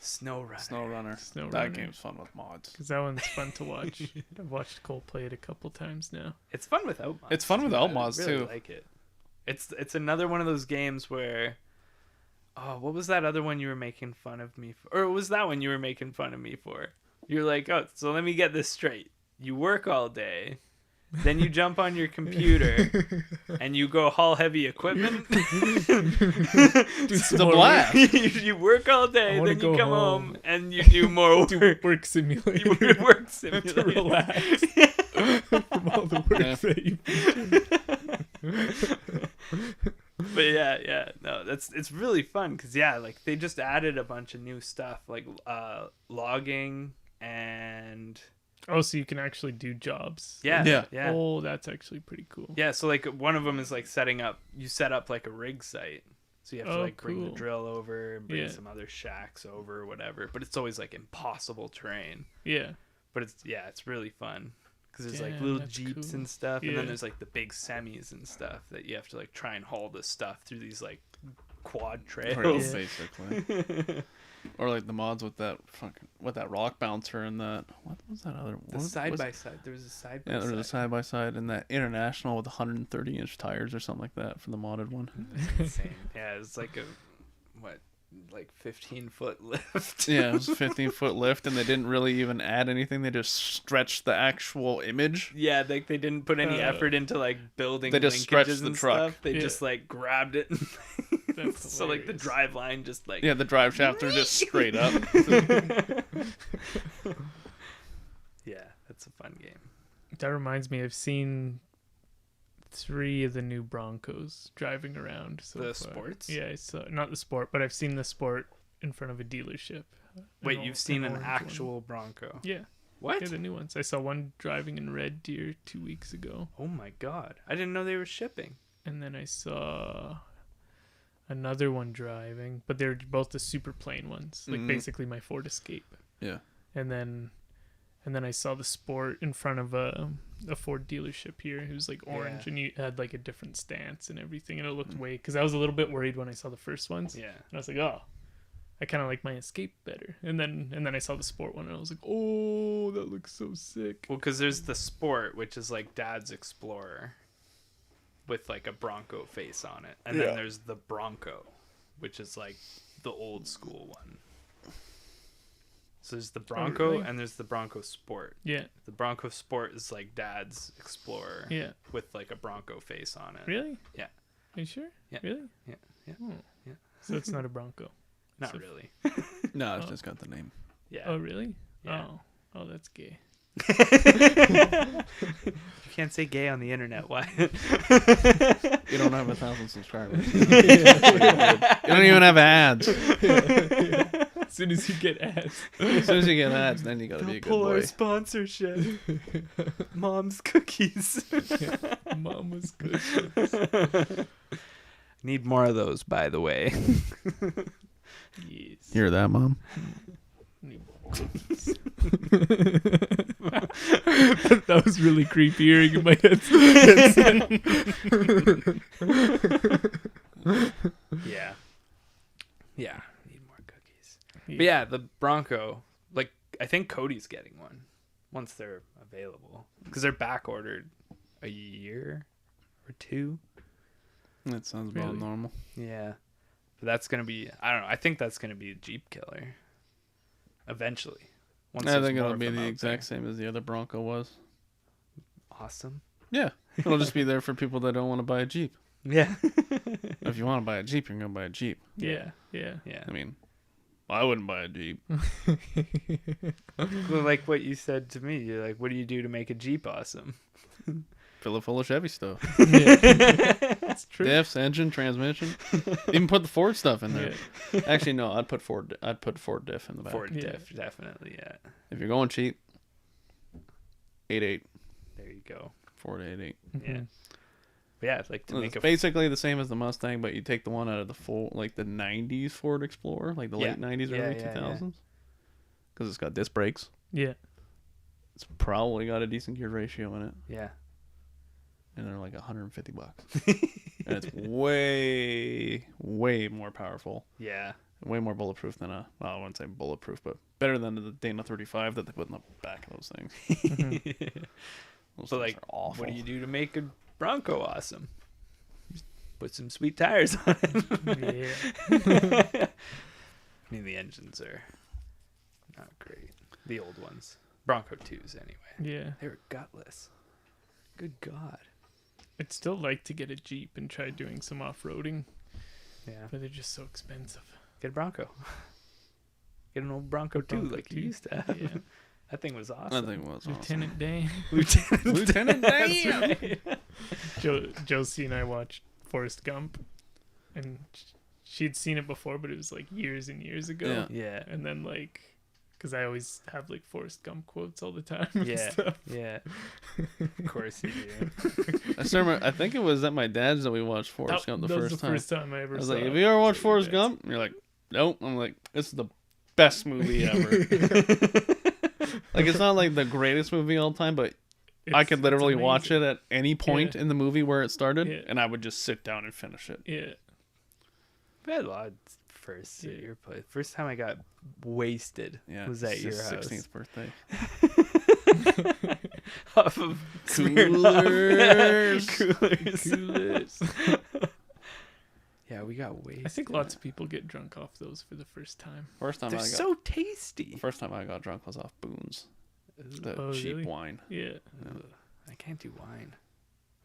SnowRunner. That game's fun with mods. Because that one's fun to watch. I've watched Cole play it a couple times now. It's fun without mods. It's fun without mods I really too. like it. It's another one of those games where, oh, what was that other one you were making fun of me for? Or was that one you were making fun of me for? You're like, oh, so let me get this straight. You work all day, then you jump on your computer, and you go haul heavy equipment. It's a blast. You work all day, then you come home and you do more work. Do work simulator. You work To simulator. relax from all the work that you But yeah, no, it's really fun because like they just added a bunch of new stuff like logging and Oh, so you can actually do jobs. yeah. Oh, that's actually pretty cool. Yeah, so like one of them is like set up like a rig site. So you have to like bring the cool. drill over and bring Yeah. some other shacks over or whatever. But it's always like impossible terrain. Yeah. But it's really fun because there's like Damn, little that's jeeps cool. and stuff, and Yeah. then there's like the big semis and stuff that you have to like try and haul this stuff through these like quad trails. Basically. Or like the mods with that rock bouncer and that what was that other The side by side. There was a side by Yeah, side. there was a side by side and that international with 130-inch tires or something like that for the modded one. That's insane. Yeah, it's like a 15-foot lift. Yeah, it was a 15-foot lift, and they didn't really even add anything. They just stretched the actual image. Yeah, like they didn't put any effort into like building. They just stretched linkages the and truck. Stuff. They just like grabbed it. That's so like the hilarious. drive line just like Yeah, the drive shafts are just straight up. Yeah, that's a fun game. That reminds me, I've seen 3 of the new Broncos driving around. So The far. sports? Yeah, I saw not the sport, but I've seen the sport in front of a dealership. Wait, you've seen an orange one. actual Bronco? Yeah. What? Yeah, the new ones. I saw one driving in Red Deer 2 weeks ago, Oh my god, I didn't know they were shipping. and then I saw another one driving, but they're both the super plain ones, like basically my Ford Escape. Yeah. And then I saw the sport in front of a Ford dealership here. It was like orange, and you had like a different stance and everything, and it looked way. Because I was a little bit worried when I saw the first ones. Yeah. And I was like, oh, I kind of like my Escape better. And then I saw the sport one, and I was like, oh, that looks so sick. Well, because there's the Sport, which is like Dad's Explorer, with like a Bronco face on it, and then there's the Bronco, which is like the old school one. So there's the Bronco really? and there's the Bronco Sport. Yeah. The Bronco Sport is like Dad's Explorer. Yeah. With like a Bronco face on it. Really? Yeah. Are you sure? Yeah. Really? Yeah. Yeah. Oh. Yeah. So it's not a Bronco. Not So- really. No, it's just got the name. Yeah. Oh, really? Yeah. Oh, that's gay. You can't say gay on the internet. Why? You don't have 1,000 subscribers. You don't even have ads. As soon as you get ads. As soon as you get ads, then you gotta be a good Pull our boy. sponsorship. Mom's cookies. Mama's good. Need more of those, by the way. Yes. Hear that, Mom? That was really creepy hearing in my head. Yeah. Yeah. Need more cookies. But yeah, the Bronco, like, I think Cody's getting one once they're available. Because they're back ordered a year or 2. That sounds about Really? normal. Yeah. But that's going to be, I don't know, I think that's going to be a Jeep killer. Eventually. Once I there's think more it'll of be them the out exact same as the other Bronco was. there. Awesome. Yeah. It'll just be there for people that don't want to buy a Jeep. Yeah. If you want to buy a Jeep, you're going to buy a Jeep. Yeah. Yeah. I mean, I wouldn't buy a Jeep. Well, like what you said to me, you're like, what do you do to make a Jeep awesome? Fill it full of Chevy stuff. That's true. Diffs, engine, transmission. Even put the Ford stuff in there. Yeah. Actually, no, I'd put Ford diff in the back. Ford Yeah. diff, definitely, yeah. If you're going cheap, 8.8. There you go. 488. Yeah. But yeah, like to make It's basically the same as the Mustang, but you take the one out of the full, like the 90s Ford Explorer, like the late 90s, early 2000s. Because it's got disc brakes. Yeah. It's probably got a decent gear ratio in it. Yeah. And they're like $150. And it's way, way more powerful. Yeah. Way more bulletproof than well, I wouldn't say bulletproof, but better than the Dana 35 that they put in the back of those things. Those So things like, are awful. what do you do to make a Bronco awesome? Just put some sweet tires on it. Yeah. I mean, the engines are not great. The old ones. Bronco 2s, anyway. Yeah. They were gutless. Good God. I'd still like to get a Jeep and try doing some off-roading, Yeah. but they're just so expensive. Get a Bronco. Get an old Bronco 2 Bronco like 2. you used to have. Yeah. That thing was awesome. That thing was Lieutenant Dan. Lieutenant That's Dan. right. Josie and I watched Forrest Gump, and she'd seen it before, but it was like years and years ago. Yeah. Yeah. And then like, because I always have like Forrest Gump quotes all the time. And Yeah. stuff. Yeah. Of course you do. I still remember, I think it was at my dad's that we watched Forrest Gump the that was first the time. first time I ever I was saw like, it. have you ever watched So Forrest that's- Gump? And you're like, nope. I'm like, this is the best movie ever. Like, it's not like the greatest movie all time, but I could it's literally watch amazing. it at any point in the movie where it started, Yeah. and I would just sit down and finish it. Yeah. We had a lot of first at your place. First time I got wasted Yeah, was at it's your his house. 16th birthday. Off of Smirnoff. Coolers. Coolers. Yeah, we got wasted. I think lots of people get drunk off those for the first time. First time They're I got so tasty. first time I got drunk was off Boone's, the Oh, cheap really? wine. Yeah. Ugh, I can't do wine.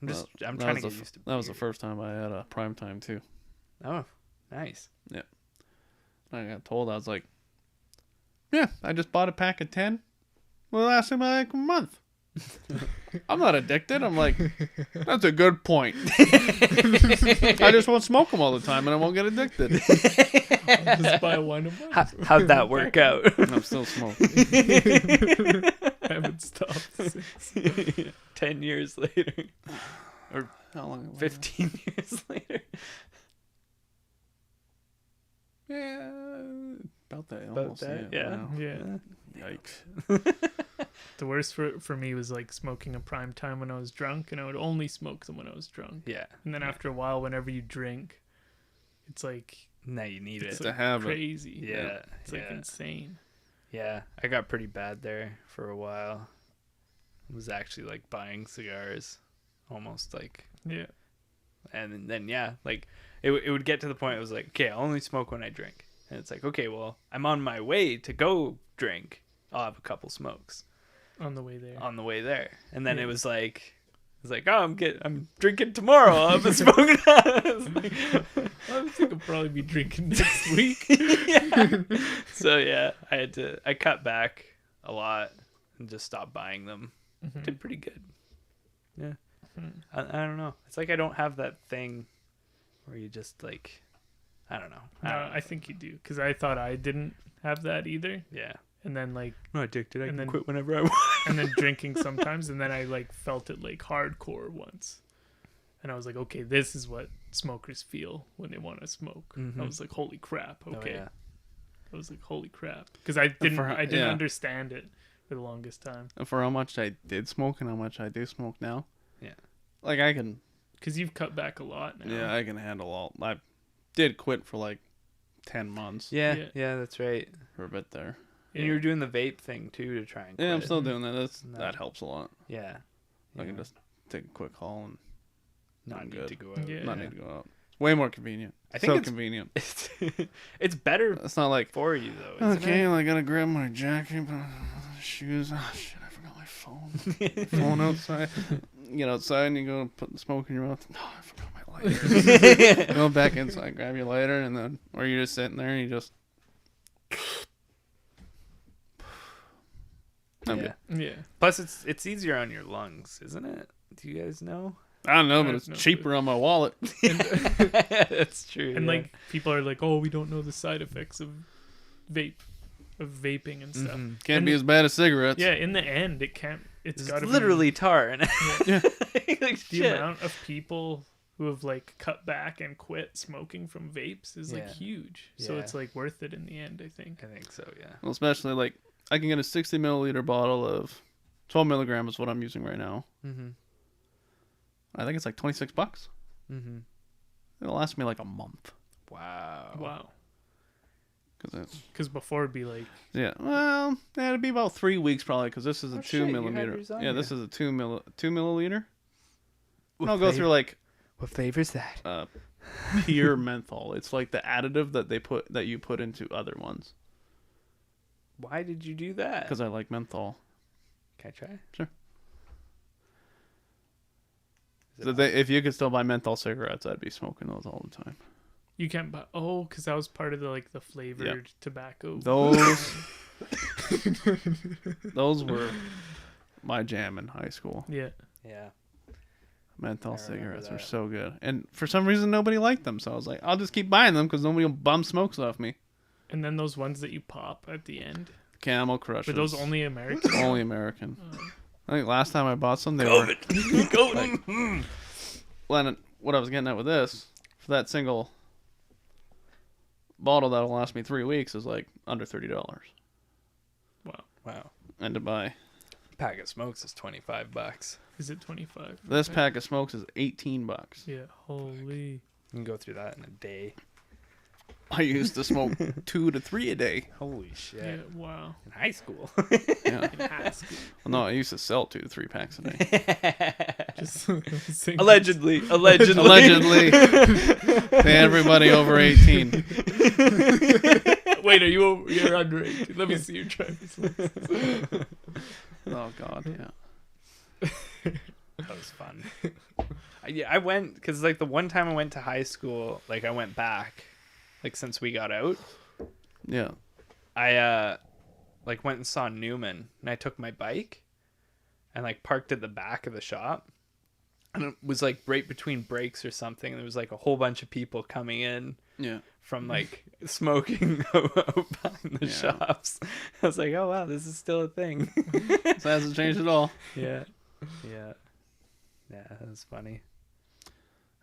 I'm Well, I'm that trying was to the get f- used to That was the beer. first time I had a prime time too. Oh, nice. I got told, I was like, yeah, I just bought a pack of 10. Well, it lasted me like a month. I'm not addicted. I'm like, that's a good point. I just won't smoke them all the time and I won't get addicted. Just buy one a month. How'd that work out? I'm still smoking. Haven't stopped since. 10 years later. Or how long? 15 years later. Yeah, about that. About Almost, that, yeah. wow. Yeah. Yikes. The worst for me was like smoking a prime time when I was drunk, and I would only smoke them when I was drunk. Yeah. And then after a while, whenever you drink, it's like Now you need it's it. to have it. crazy. Yeah. It's like insane. Yeah, I got pretty bad there for a while. It was actually like buying cigars, almost like, Yeah. and then yeah, like it would get to the point it was like, okay, I only smoke when I drink, and it's like, okay, well, I'm on my way to go drink. I'll have a couple smokes On the way there. on the way there, and then Yeah. it was like, oh, I'm drinking tomorrow. I'll have a smoke. I think I'll probably be drinking next week. Yeah. So yeah, I cut back a lot and just stopped buying them. Mhm. Did pretty good. Yeah. Mhm. I don't know. It's like I don't have that thing where you just like, I don't know. No, I think you do, because I thought I didn't have that either, Yeah. and then like, I'm not addicted. I And can then- quit whenever I want. and then drinking sometimes, and then I like felt it like hardcore once, and I was like, okay, this is what smokers feel when they want to smoke. Mhm. I was like, holy crap. Okay. Oh, yeah. I was like, holy crap, because I didn't yeah. understand it for the longest time. And for how much I did smoke and how much I do smoke now. Yeah. Like I can, Because you've cut back a lot now. yeah, I can handle all. I did quit for like 10 months Yeah. Yeah. Yeah. That's right. for a bit there. Yeah. And you were doing the vape thing too to try and quit. Yeah, I'm still doing that. No. That helps a lot. Yeah. I can just take a quick call and not I'm need good. to go out. Yeah. not need to go out. Way more convenient. I think so it's- convenient. It's better It's not like, for you though. Isn't okay, it? I gotta grab my jacket, put on my shoes. Oh shit, I forgot my phone. Phone outside. You get outside and you go put the smoke in your mouth. No, I forgot my lighter. Go back inside, grab your lighter, and then, or you're just sitting there and you just. I'm Yeah. good. Yeah. Plus, it's easier on your lungs, isn't it? Do you guys know? I don't know, I but have it's no cheaper on my wallet. That's true. And yeah. like people are like, oh, we don't know the side effects of vaping and stuff. Mhm. Can't And be as bad as cigarettes. Yeah, in the end, it's It's got to literally tar in it. Yeah. Like, the shit. amount of people who have like cut back and quit smoking from vapes is like Yeah. huge. So Yeah. it's like worth it in the end, I think. I think so, yeah. Well, especially like I can get a 60 milliliter bottle of 12 milligrams is what I'm using right now. Mm-hmm. I think it's like $26. Mm-hmm. It'll last me like a month. Wow. Wow. Cause Because before it'd be like, yeah, well, yeah, it'd be about 3 weeks probably. Cause this is a Oh, 2 shit, you had millimeter. yours on Yeah, you. this is a 2 milliliter. What And I'll go through like What flavor's that? pure menthol. It's like the additive that you put into other ones. Why did you do that? Because I like menthol. Can I try? Sure. Is So it if you could still buy menthol cigarettes, I'd be smoking those all the time. you can't buy, because that was part of the like the flavored tobacco. Those were my jam in high school. Yeah. Yeah. Menthol I remember cigarettes were that. so good. And for some reason, nobody liked them. So I was like, I'll just keep buying them because nobody will bum smokes off me. And then those ones that you pop at the end. Camel Crushers. Were those only American? Only American. Oh. I think last time I bought some, they were... like, well, and what I was getting at with this, for that single bottle that'll last me 3 weeks is like under $30. Wow. And to buy Pack of smokes is $25. Is it 25? this Okay. pack of smokes is $18. Yeah, holy. You can go through that in a day. I used to smoke 2 to 3 a day. Holy shit. Yeah, wow. In high school. Yeah. In high school. Well, no, I used to sell 2 to 3 packs a day. Just sing- Allegedly. Allegedly. To everybody over 18. Wait, you're under 18. Let me see your driver's license. Oh, God, yeah. That was fun. Yeah, I went, because like the one time I went to high school, like I went back, like since we got out, Yeah. I like went and saw Newman, and I took my bike and like parked at the back of the shop, and it was like right between breaks or something, and there was like a whole bunch of people coming in Yeah. from like smoking out behind the Yeah. shops. I was like, oh wow, this is still a thing. It hasn't changed at all. Yeah. That was funny.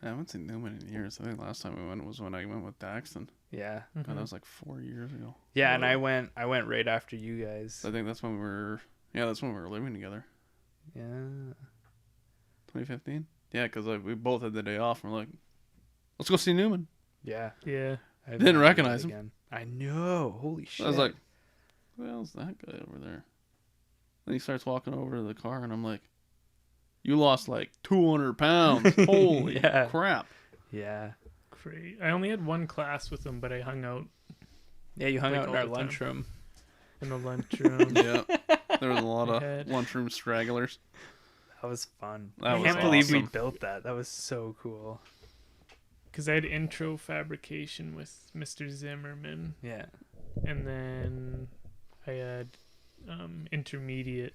I haven't seen Newman in years. I think last time we went was when I went with Daxton. Yeah. God, Mhm. that was like 4 years ago. Yeah, and I went right after you guys. I think that's when we were living together. Yeah. 2015. Yeah, because we both had the day off. And we're like, let's go see Newman. Yeah. Yeah. I Didn't never did recognize that him. again. I know. Holy shit. I was like, who else is that guy over there? Then he starts walking over to the car, and I'm like, you lost like 200 pounds. Holy Yeah. crap. yeah. Great. I only had one class with him, but I hung out Yeah, you hung Like out in all our the time. lunchroom. in the lunchroom. Yeah. There was a lot We of had- lunchroom stragglers. That was fun. That I was can't believe we awesome. built that. That was so cool. Because I had intro fabrication with Mr. Zimmerman, Yeah. and then I had intermediate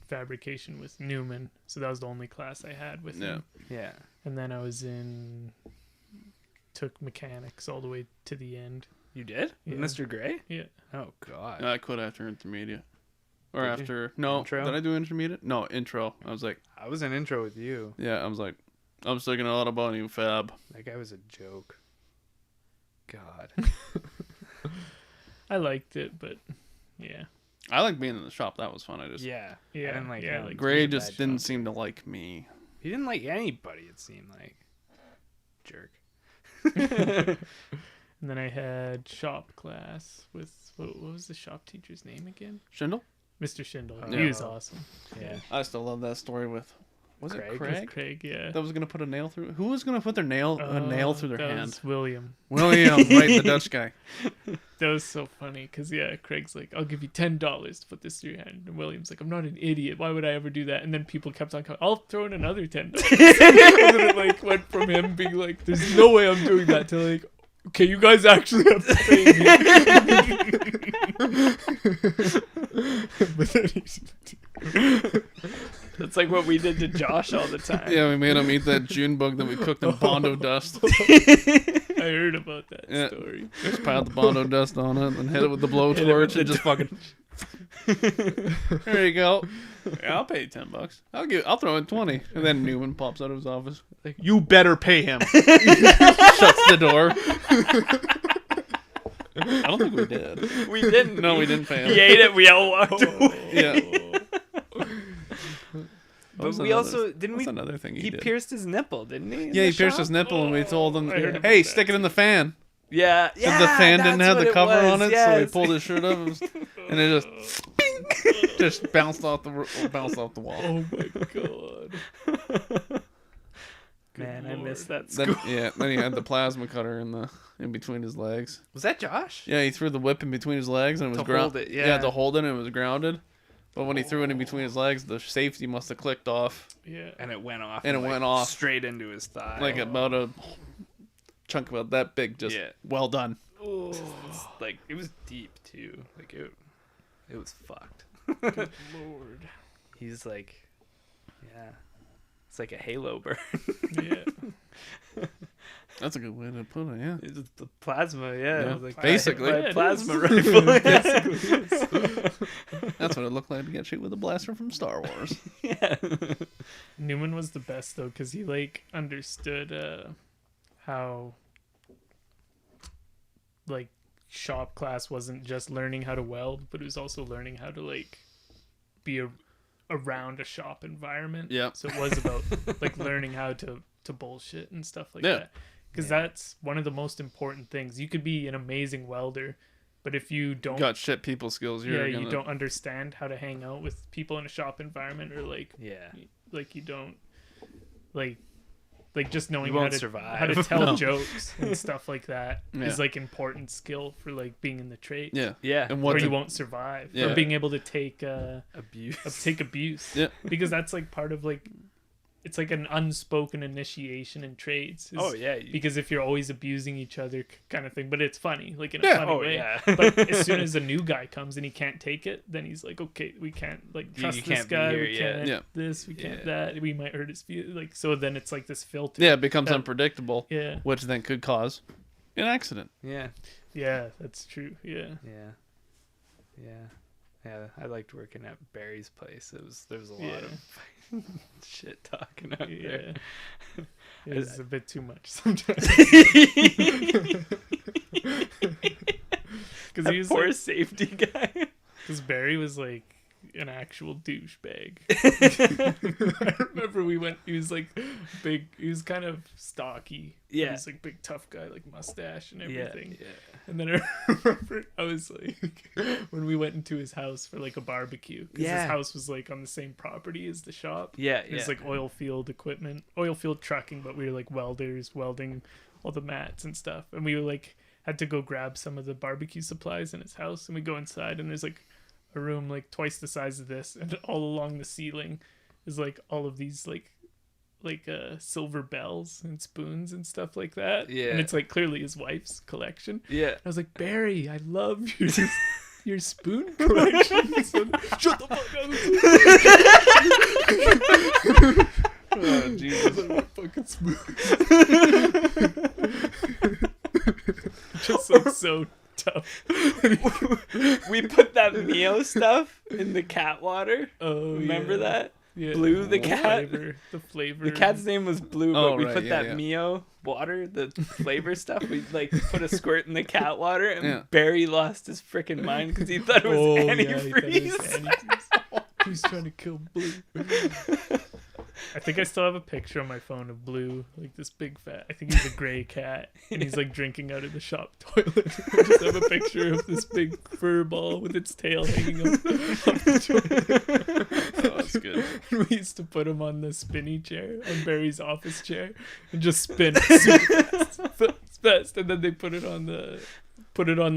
fabrication with Newman. So that was the only class I had with him. Yeah. And then I took mechanics all the way to the end. You did? With Yeah. Mr. Gray? Yeah. Oh god. I quit after intermediate. Or Did you? after... No. Intro? Did I do intermediate? No, intro. I was like, I was in intro with you. yeah, I was like, I'm sticking a lot about you, Fab. That guy was a joke. God. I liked it, but yeah. I like being in the shop. That was fun. I just... Yeah. Yeah, I didn't like yeah, him. like- Gray He was a just bad didn't joke. seem to like me. He didn't like anybody, it seemed like. Jerk. And then I had shop class with what was the shop teacher's name again? Schindel? Mr. Schindel. Oh. He was awesome. Yeah. I still love that story with... Was Craig? it With Craig? Craig, yeah. That was going to put a nail through... Who was going to put a nail through their that hand? was William. William, right, the Dutch guy. That was so funny because Craig's like, "I'll give you $10 to put this through your hand," and William's like, "I'm not an idiot. Why would I ever do that?" And then people kept on coming. I'll throw in another $10. And then it like went from him being like, "There's no way I'm doing that," to like, "Okay, you guys actually have to pay me." But then he's That's like what we did to Josh all the time. Yeah, we made him eat that June bug that we cooked in Bondo dust. I heard about that Yeah. story. Just piled the Bondo dust on it and hit it with the blowtorch and just fucking... There you go. Yeah, I'll pay you $10. I'll throw in 20. And then Newman pops out of his office. Like, you better pay him. Shuts the door. I don't think we did. We didn't. No, we didn't pay him. He ate it. We all walked away. Yeah. But we also didn't we? Another thing He did. pierced his nipple, didn't he? Yeah, he pierced his nipple, and we told him, I heard about "Hey, that. stick it in the fan." Yeah, Because the fan didn't have the cover on it, so he yes. pulled his shirt up, and it just bounced off the wall. Oh my god. Man, I Lord. missed that school. Then he had the plasma cutter in between his legs. Was that Josh? Yeah, he threw the whip in between his legs, and it was To hold it, yeah. to hold it, and it was grounded. But when he threw it in between his legs, the safety must have clicked off, Yeah. And it went off. And it went off. straight into his thigh. like about a chunk about that big. Just Yeah. well done. It's like it was deep too. Like it was fucked. Good Lord. He's like, yeah, it's like a halo burn. Yeah. That's a good way to put it. Yeah. It's the plasma, yeah. Yeah. It was like Basically. by Yeah, a it plasma is. rifle. That's what it looked like to get shit with a blaster from Star Wars. Yeah. Newman was the best though, because he like understood how like shop class wasn't just learning how to weld, but it was also learning how to like be around a shop environment. Yeah. So it was about like learning how to bullshit and stuff like Yeah. that. Because that's one of the most important things. You could be an amazing welder, but if you don't Got shit people skills. You're you gonna... don't understand how to hang out with people in a shop environment, or like you don't like just knowing You how won't to survive. how to tell No. jokes and stuff like that is Yeah. like important skill for like being in the trade. Yeah. Yeah. And Or what you won't survive. Yeah. Or being able to take Abuse. abuse. Yeah. Because that's like part of like it's like an unspoken initiation in trades. Oh yeah. Because if you're always abusing each other kind of thing, but it's funny, like in a Yeah. funny Oh way. yeah. But as soon as a new guy comes and he can't take it, then he's like, okay, we can't like You trust this can't be guy. here, We yeah. can't Yeah. this. We can't Yeah. that. We might hurt his feelings. Like so, then it's like this filter. Yeah, it becomes that- unpredictable, Yeah. which then could cause an accident. Yeah. Yeah, that's true. Yeah. Yeah. I liked working at Barry's place. There was a lot Yeah. of shit talking out Yeah. there. It's a bit too much sometimes. Because he was Poor like, safety guy. because Barry was like an actual douchebag. I remember he was like big, he was kind of stocky. Yeah. He was like big tough guy, like mustache and Yeah. everything. And then I remember I was like, when we went into his house for like a barbecue, because Yeah. his house was like on the same property as the shop. Yeah. It was like oil field equipment, oil field trucking, but we were like welders welding all the mats and stuff. And we were like, had to go grab some of the barbecue supplies in his house. And we go inside and there's like a room like twice the size of this. And all along the ceiling is like all of these like silver bells and spoons and stuff like that. Yeah. And it's like clearly his wife's collection. Yeah. I was like, Barry, I love your spoon collection. He said, shut the fuck up. Oh, Jesus. What fucking spoon? Just like so tough. We put that Mio stuff in the cat water. Oh, Remember yeah. that? Yeah. Blue, the cat. The flavor. The cat's name was Blue, but Oh, we right, put yeah, that yeah. Mio water, the flavor stuff. We like put a squirt in the cat water, and Yeah. Barry lost his freaking mind because he thought it was Oh, yeah, antifreeze. he thought it was antifreeze. He's trying to kill Blue. I think I still have a picture on my phone of Blue, like this big fat. I think he's a gray cat, and he's like drinking out of the shop toilet. I just have a picture of this big fur ball with its tail hanging up the toilet. Oh, that's good. And we used to put him on the spinny chair, on Barry's office chair, and just spin it super fast. And then they put it on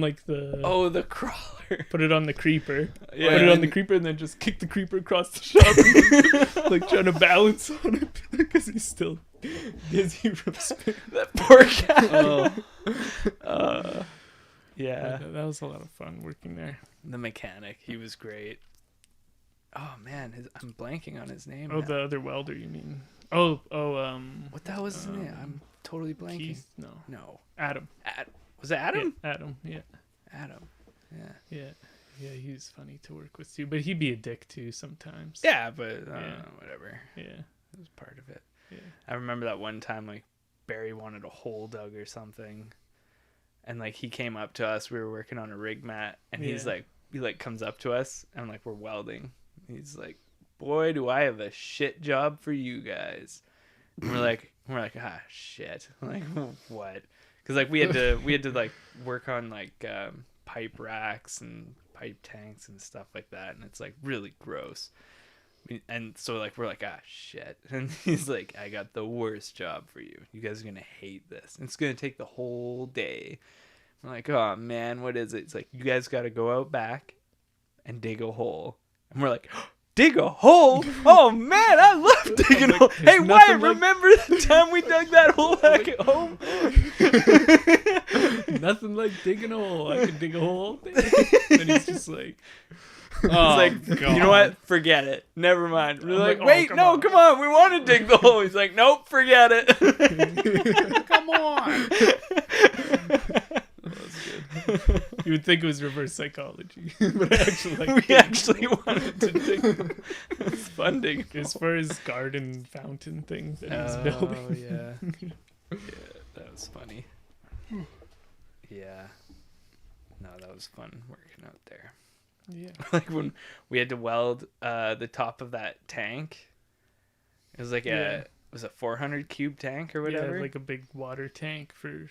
like the Oh, the crawler. put it on the creeper. Yeah. Put it on the creeper and then just kick the creeper across the shop, like trying to balance on it because he's still dizzy from spinning. That poor cat. Oh, Yeah. That was a lot of fun working there. The mechanic, he was great. Oh man, I'm blanking on his name. Oh, now. the other welder, you mean? What the hell was his name? I'm totally blanking. Keith? No, No. Adam. Was it Adam? Yeah, Adam. Yeah, Adam. Yeah. yeah. Yeah, he was funny to work with too, but he'd be a dick too sometimes. Yeah, but whatever. Yeah. It was part of it. Yeah. I remember that one time, like, Barry wanted a hole dug or something. And, like, he came up to us. We were working on a rig mat. And he's like, he, like, comes up to us. And, like, we're welding. He's like, boy, do I have a shit job for you guys. And we're like, ah, shit. I'm like, what? Because, like, we had to, like, work on, like, pipe racks and pipe tanks and stuff like that. And it's, like, really gross. And so, like, we're like, ah, shit. And he's like, I got the worst job for you. You guys are going to hate this. And it's going to take the whole day. I'm like, oh, man, what is it? It's like, you guys got to go out back and dig a hole. And we're like, dig a hole? Oh, man, I love digging a hole. Hey, Wyatt, remember the time we dug that hole back at home? Nothing like digging a hole. I can dig a hole all day. And he's just like... He's like, God. you know what? Forget it. Never mind. We're like, like, wait, come no, on. come on. We want to dig the hole. He's like, nope, forget it. Come on. That's good. You would think it was reverse psychology, but I actually like We actually wanted to dig them. It's funding. as far as garden fountain thing that he's building. Oh, yeah. Yeah, that was funny. Yeah. No, that was fun working out there. Yeah. Like when we had to weld the top of that tank. It was like was a 400 cube tank or whatever. Yeah, like a big water tank for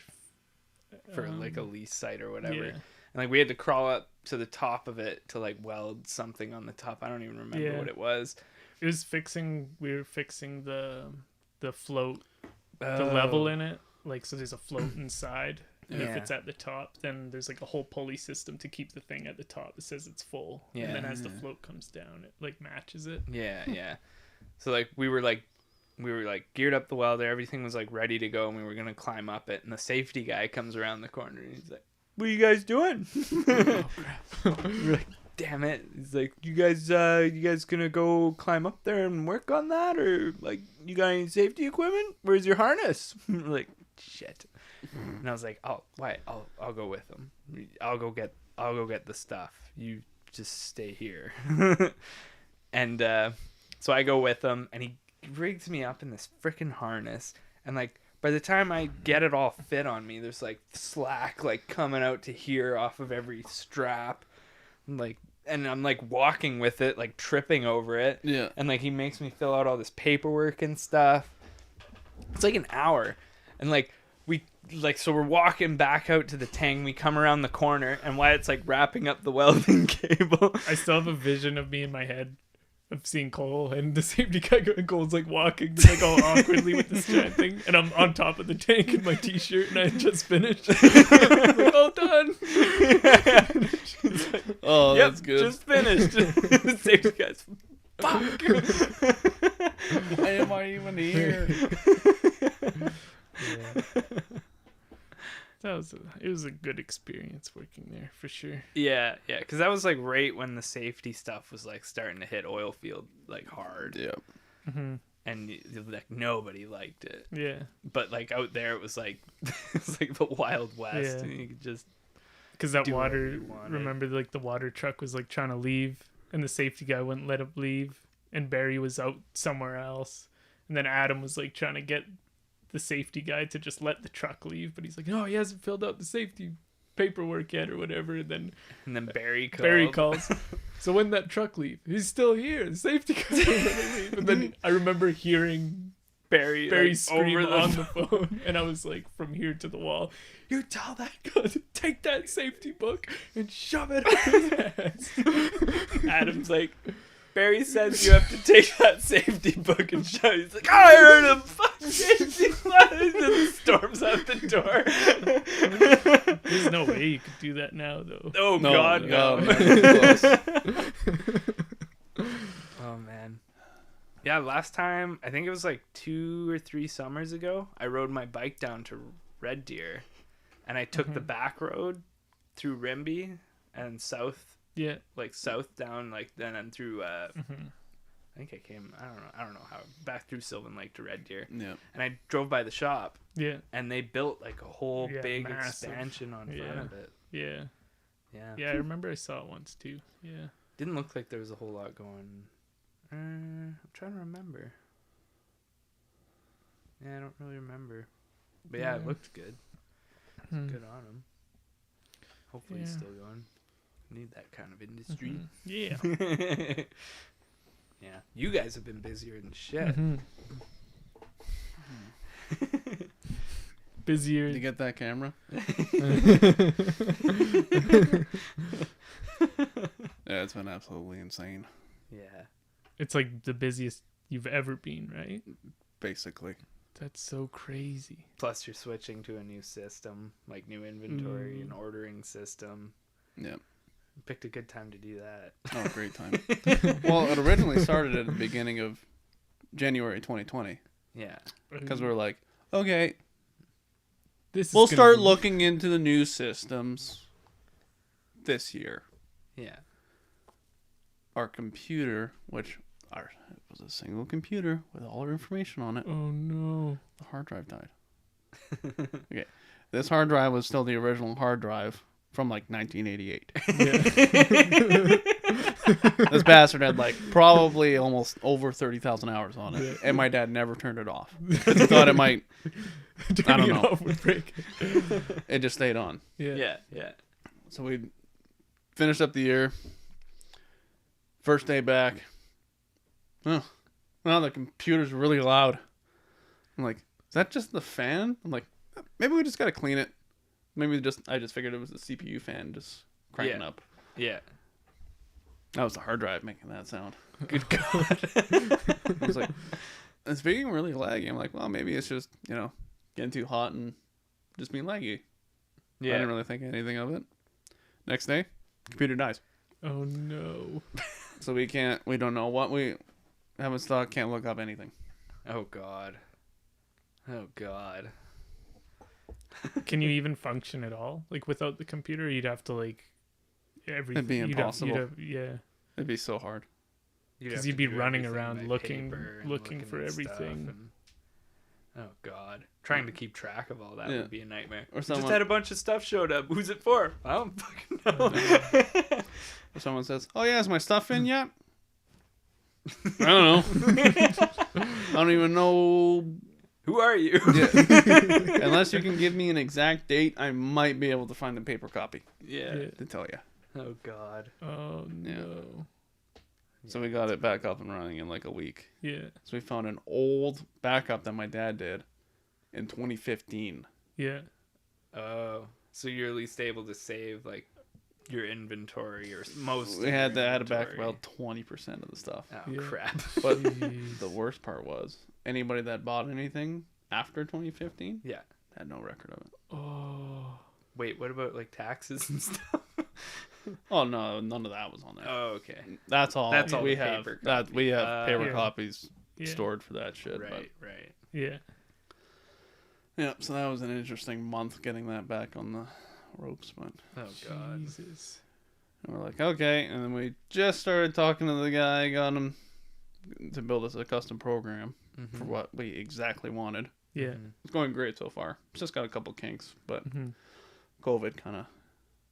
like a lease site or whatever. Yeah. And like we had to crawl up to the top of it to like weld something on the top. I don't even remember what it was. It was we were fixing the float, the level in it. Like, so there's a float inside. And if it's at the top, then there's like a whole pulley system to keep the thing at the top. It says it's full. Yeah. And then as the float comes down, it like matches it. Yeah, yeah. So like we were geared up the welder, everything was like ready to go, and we were gonna climb up it, and the safety guy comes around the corner and he's like, what are you guys doing? We're like, damn it. He's like, you guys gonna go climb up there and work on that, or like you got any safety equipment? Where's your harness? We're like, shit. And I was like, oh, why? I'll go with him. I'll go get the stuff. You just stay here. And so I go with him, and he rigs me up in this freaking harness. And like by the time I get it all fit on me, there's like slack like coming out to here off of every strap. And I'm like walking with it, like tripping over it. Yeah. And like he makes me fill out all this paperwork and stuff. It's like an hour. And like so we're walking back out to the tank. We come around the corner, and Wyatt's like wrapping up the welding cable. I still have a vision of me in my head of seeing Cole and the safety guy and Cole's like walking like all awkwardly with this giant thing, and I'm on top of the tank in my t-shirt, and I just finished. Like, all done. Like, oh, yep, that's good. Just finished. The safety guy's fuck. Why am I even here? Yeah. It was a good experience working there for sure. Yeah, because that was like right when the safety stuff was like starting to hit oil field like hard. Yeah. Mm-hmm. And like nobody liked it. Yeah. But like out there, it was like the Wild West, Yeah. and you could just Because that do water, whatever you wanted. remember, like the water truck was like trying to leave, and the safety guy wouldn't let him leave, and Barry was out somewhere else, and then Adam was like trying to get the safety guy to just let the truck leave, but he's like, no, he hasn't filled out the safety paperwork yet or whatever. And then Barry calls. So when that truck leave? He's still here. The safety guy won't let him leave. And then I remember hearing Barry like, scream over on the phone, and I was like, from here to the wall, you tell that guy to take that safety book and shove it up his ass. Adam's like, Barry says you have to take that safety book and show. He's like, oh, I heard him. Fuck safety book. And just storms out the door. There's no way you could do that now, though. Oh, God, no. Oh, man. Yeah, last time, I think it was like 2 or 3 summers ago, I rode my bike down to Red Deer, and I took the back road through Rimby and south. Yeah. Like south down, like then and through I think I came I don't know how back through Sylvan Lake to Red Deer. Yeah. And I drove by the shop. Yeah. And they built like a whole big massive. expansion on front of it. Yeah. Yeah. Yeah, I remember I saw it once too. Yeah. Didn't look like there was a whole lot going. I'm trying to remember. Yeah, I don't really remember. But yeah, it Yeah. looked good. Hmm. Good on him. Hopefully he's Yeah. still going. Need that kind of industry. Mhm. Yeah. Yeah. You guys have been busier than shit. Mhm. Busier. Did you get that camera? Yeah, it's been absolutely insane. Yeah. It's like the busiest you've ever been, right? Basically. That's so crazy. Plus you're switching to a new system, like new inventory and ordering system. Yeah. Picked a good time to do that. Oh, great time. Well, it originally started at the beginning of January 2020 Yeah. because we were like, okay, This we'll is gonna start be- looking into the new systems this year. Yeah. Our computer, which it was a single computer with all our information on it, Oh no. the hard drive died. Okay, this hard drive was still the original hard drive from like 1988. This bastard had like probably almost over 30,000 hours on it, Yeah. and my dad never turned it off because he thought it might. Turning don't it know. off would break it. It just stayed on. Yeah. Yeah. Yeah. So we finished up the year. First day back. Oh, well, the computer's really loud. I'm like, is that just the fan? I'm like, maybe we just gotta clean it. Maybe I just figured it was the CPU fan just cranking Yeah. up. Yeah. That was the hard drive making that sound. Good God. I was like, it's being really laggy. I'm like, well, maybe it's just, getting too hot and just being laggy. I Yeah. didn't really think anything of it. Next day, computer dies. Oh no. So we don't know what we have in stock, can't look up anything. Oh God. Oh God. Can you even function at all? Like without the computer, you'd have to like everything. It'd be impossible. Yeah. It'd be so hard. 'Cause have you'd to be do running everything around by looking paper and for at stuff everything. and- Oh God. Trying to keep track of all that Yeah. would be a nightmare. Or Just someone- had a bunch of stuff showed up. Who's it for? I don't fucking know. Or someone says, "Oh yeah, is my stuff in yet?" I don't know. I don't even know. Who are you? Yeah. Unless you can give me an exact date, I might be able to find the paper copy Yeah. Yeah. to tell you. Oh God. Oh Yeah. no. So we got it back up and running in like a week. Yeah. So we found an old backup that my dad did in 2015. Yeah. Oh. So you're at least able to save like your inventory or most. We of had to your add back inventory. about 20% of the stuff. Oh Yeah. crap. But Jeez. the worst part was anybody that bought anything after 2015 Yeah. had no record of it. Oh. Wait, what about like taxes and stuff? Oh no, none of that was on there. Oh, okay. That's all. That's all we the have. paper That we have paper Yeah. copies Yeah. stored for that shit. Right, right. Yeah. But yeah, so that was an interesting month getting that back on the ropes. But Oh God. Jesus. and we're like, okay, and then we just started talking to the guy, got him to build us a custom program Mm-hmm. for what we exactly wanted. Yeah. It's going great so far. It's just got a couple kinks, but Hmm. COVID kind of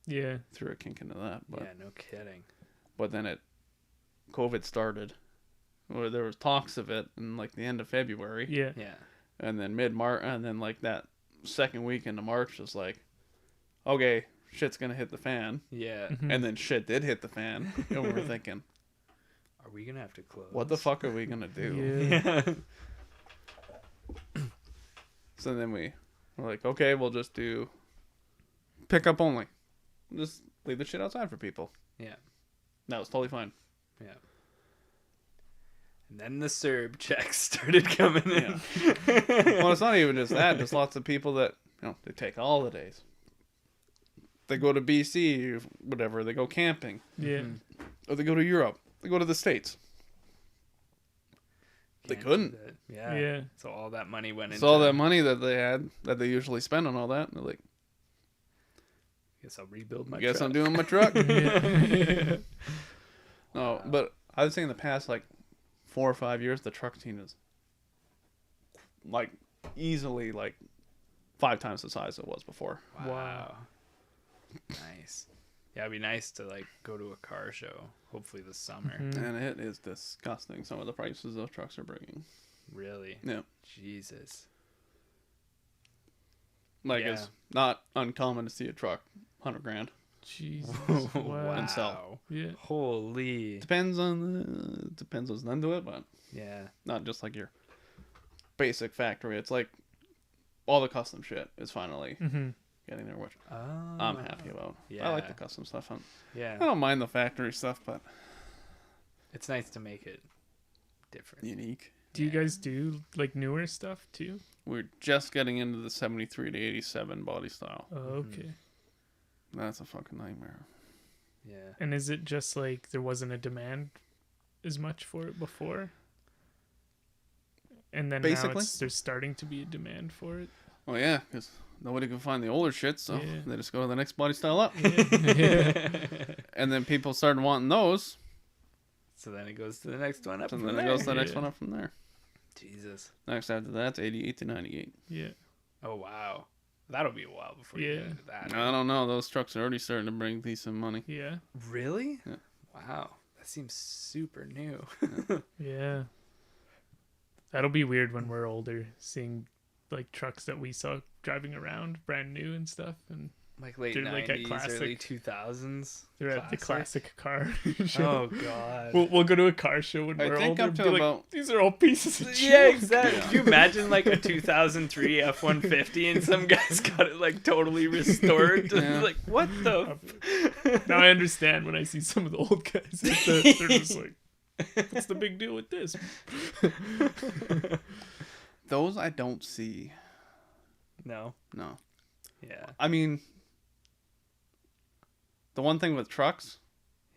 Yeah. threw a kink into that. But Yeah, no kidding. But then COVID started, where there was talks of it in like the end of February, Yeah. Yeah. and then mid-March, and then like that second week into March was like, okay, shit's gonna hit the fan, Yeah. Mhm. and then shit did hit the fan, and we were thinking, Are we gonna have to close? what the fuck are we gonna do? Yeah. Yeah. So then we're like, okay, we'll just do pickup only, just leave the shit outside for people. Yeah. That was totally fine. Yeah. And then the Serb checks started coming in. Well, it's not even just that. There's lots of people that they take holidays. They go to BC or whatever. They go camping, Yeah. or they go to Europe. They go to the States. They Can't couldn't. do that. Yeah. Yeah. So all that money went into. So all that money that they had, that they usually spend on all that, they're like, Guess I'll rebuild my. I guess truck. I'm doing my truck. Yeah. No, but I would say in the past like 4 or 5 years, the truck team is like easily like 5 times the size it was before. Wow. Nice. Yeah, it'd be nice to like go to a car show. Hopefully this summer. Mhm. And it is disgusting. Some of the prices those trucks are bringing. Really? Yeah. Jesus. Like Yeah. it's not uncommon to see a truck 100 grand. Jesus. Wow. Wow. And sell. Yeah. Holy. Depends what's done to it, but Yeah. not just like your basic factory. It's like all the custom shit is finally Mm-hmm. getting there, which Oh. I'm happy about. I like the custom stuff. I Yeah. don't mind the factory stuff, but It's nice to make it different. unique. Do you guys do like newer stuff too? We're just getting into the 73 to 87 body style. Oh, okay. That's a fucking nightmare. Yeah. And is it just like there wasn't a demand as much for it before? And then now Basically. there's starting to be a demand for it. Well, yeah, because nobody can find the older shit, so Yeah. they just go to the next body style up. Yeah. And then people started wanting those, So then it goes to the next one up. and from then it there. goes to the next Yeah. one up from there. Jesus. Next after that's 88 to 98. Yeah. Oh wow. That'll be a while before you Yeah. get into that. I don't know. Those trucks are already starting to bring decent money. Yeah. Really? Yeah. Wow. That seems super new. Yeah. That'll be weird when we're older, seeing like trucks that we saw driving around brand new and stuff, and Like late They're like a 90s, classic- early 2000s. they're at the classic car Oh show. god. We'll go to a car show when I we're think older. up and to be like, about- these are all pieces of Yeah, shit. exactly. Can you imagine like a 2003 F-150 and some guy's got it like totally restored? Yeah. Like, what the? Now I understand when I see some of the old guys. They're just like, what's the big deal with this? Those I don't see. No. No. Yeah. I mean, the one thing with trucks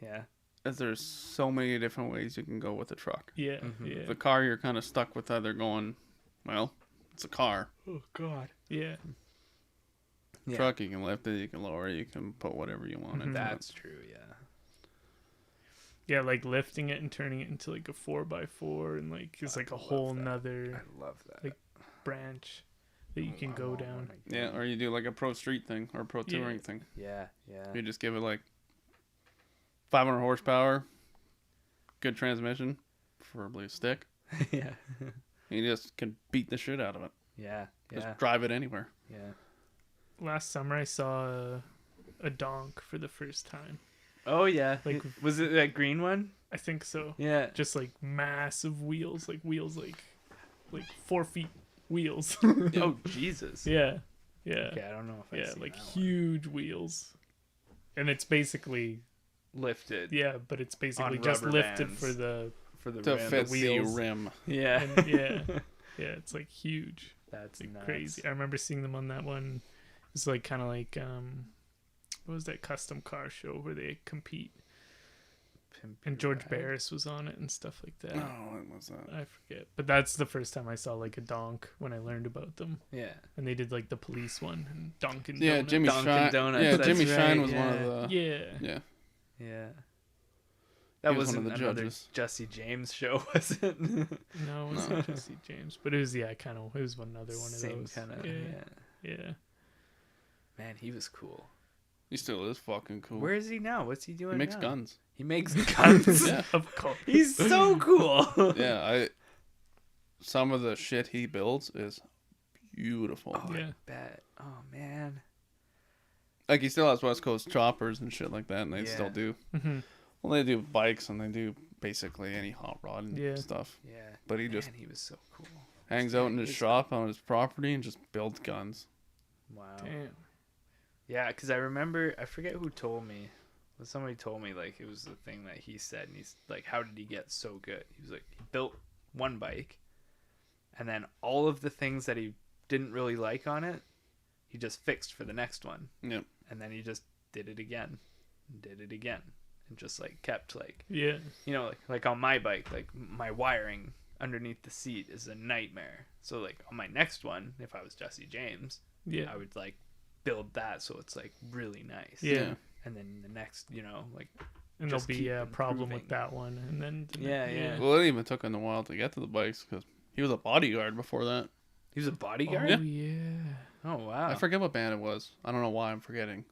Yeah. is there's so many different ways you can go with a truck. Yeah, Mhm. yeah, The car, you're kind of stuck with either going, well, it's a car. Oh god. yeah. Yeah. Truck, you can lift it, you can lower it, you can put whatever you want into it. That's true. Yeah. Yeah, like lifting it and turning it into like a 4x4 and like it's like a whole that. nother I love that. Like, branch that you can go down. Yeah, or you do like a pro street thing or a pro Yeah. touring thing. Yeah. Yeah. You just give it like 500 horsepower, good transmission, preferably a stick. yeah. And you just can beat the shit out of it. Yeah. Just Yeah. drive it anywhere. Yeah. Last summer I saw a donk for the first time. Oh yeah. Like- Was it that green one? I think so. Yeah. Just like massive wheels, like 4 feet wheels. Oh Jesus. Yeah. Yeah. Okay, I don't know if I've Yeah, seen like that one. huge wheels. And it's basically Lifted. yeah, but it's basically On just rubber lifted bands. for the For the To rim. fit the wheels. rim. Yeah. and yeah. Yeah, it's like huge. That's Like nuts. crazy. I remember seeing them on that one. It's like kind of like what was that custom car show where they compete? And George Barris was on it and stuff like that. Oh, what was that? I forget. But that's the first time I saw like a donk when I learned about them. Yeah. And they did like the police one and Dunkin' Yeah, Donuts. Jimmy Dunkin' Shine. Donuts, Yeah, that's Jimmy Shine right, was one yeah. of the. Yeah. Yeah. Yeah. That He was one wasn't of the another judges. Jesse James show, was it? No, it wasn't No. Jesse James. But it was kind of it was another one of Same those. kind of. yeah. Yeah. Yeah. Man, he was cool. He still is fucking cool. Where is he now? What's he doing? He makes now? guns. He makes guns. Yeah. Of course. He's so cool. Yeah, some of the shit he builds is beautiful. Oh, Yeah. I bet. Oh man. Like he still has West Coast choppers and shit like that, and they Yeah. still do. hmm Well, they do bikes and they do basically any hot rod and Yeah. stuff. Yeah. But he just Man, he was so cool. hangs out in his He's- shop on his property and just builds guns. Wow. Damn. Yeah, because I remember, I forget who told me, but somebody told me like it was the thing that he said, and he's like, how did he get so good? He was like, he built one bike, and then all of the things that he didn't really like on it, he just fixed for the next one, Yep. and then he just did it again, and did it again, and just like kept like, Yeah. you know, like on my bike, like my wiring underneath the seat is a nightmare. So like on my next one, if I was Jesse James, Yeah. I would like build that so it's like really nice. Yeah. And then the next, you know, like And there'll just be keep a problem with improving. that one. And then Yeah. Well, it even took him a while to get to the bikes because he was a bodyguard before that. he was a bodyguard. Oh yeah. Oh wow. I forget what band it was. I don't know why I'm forgetting.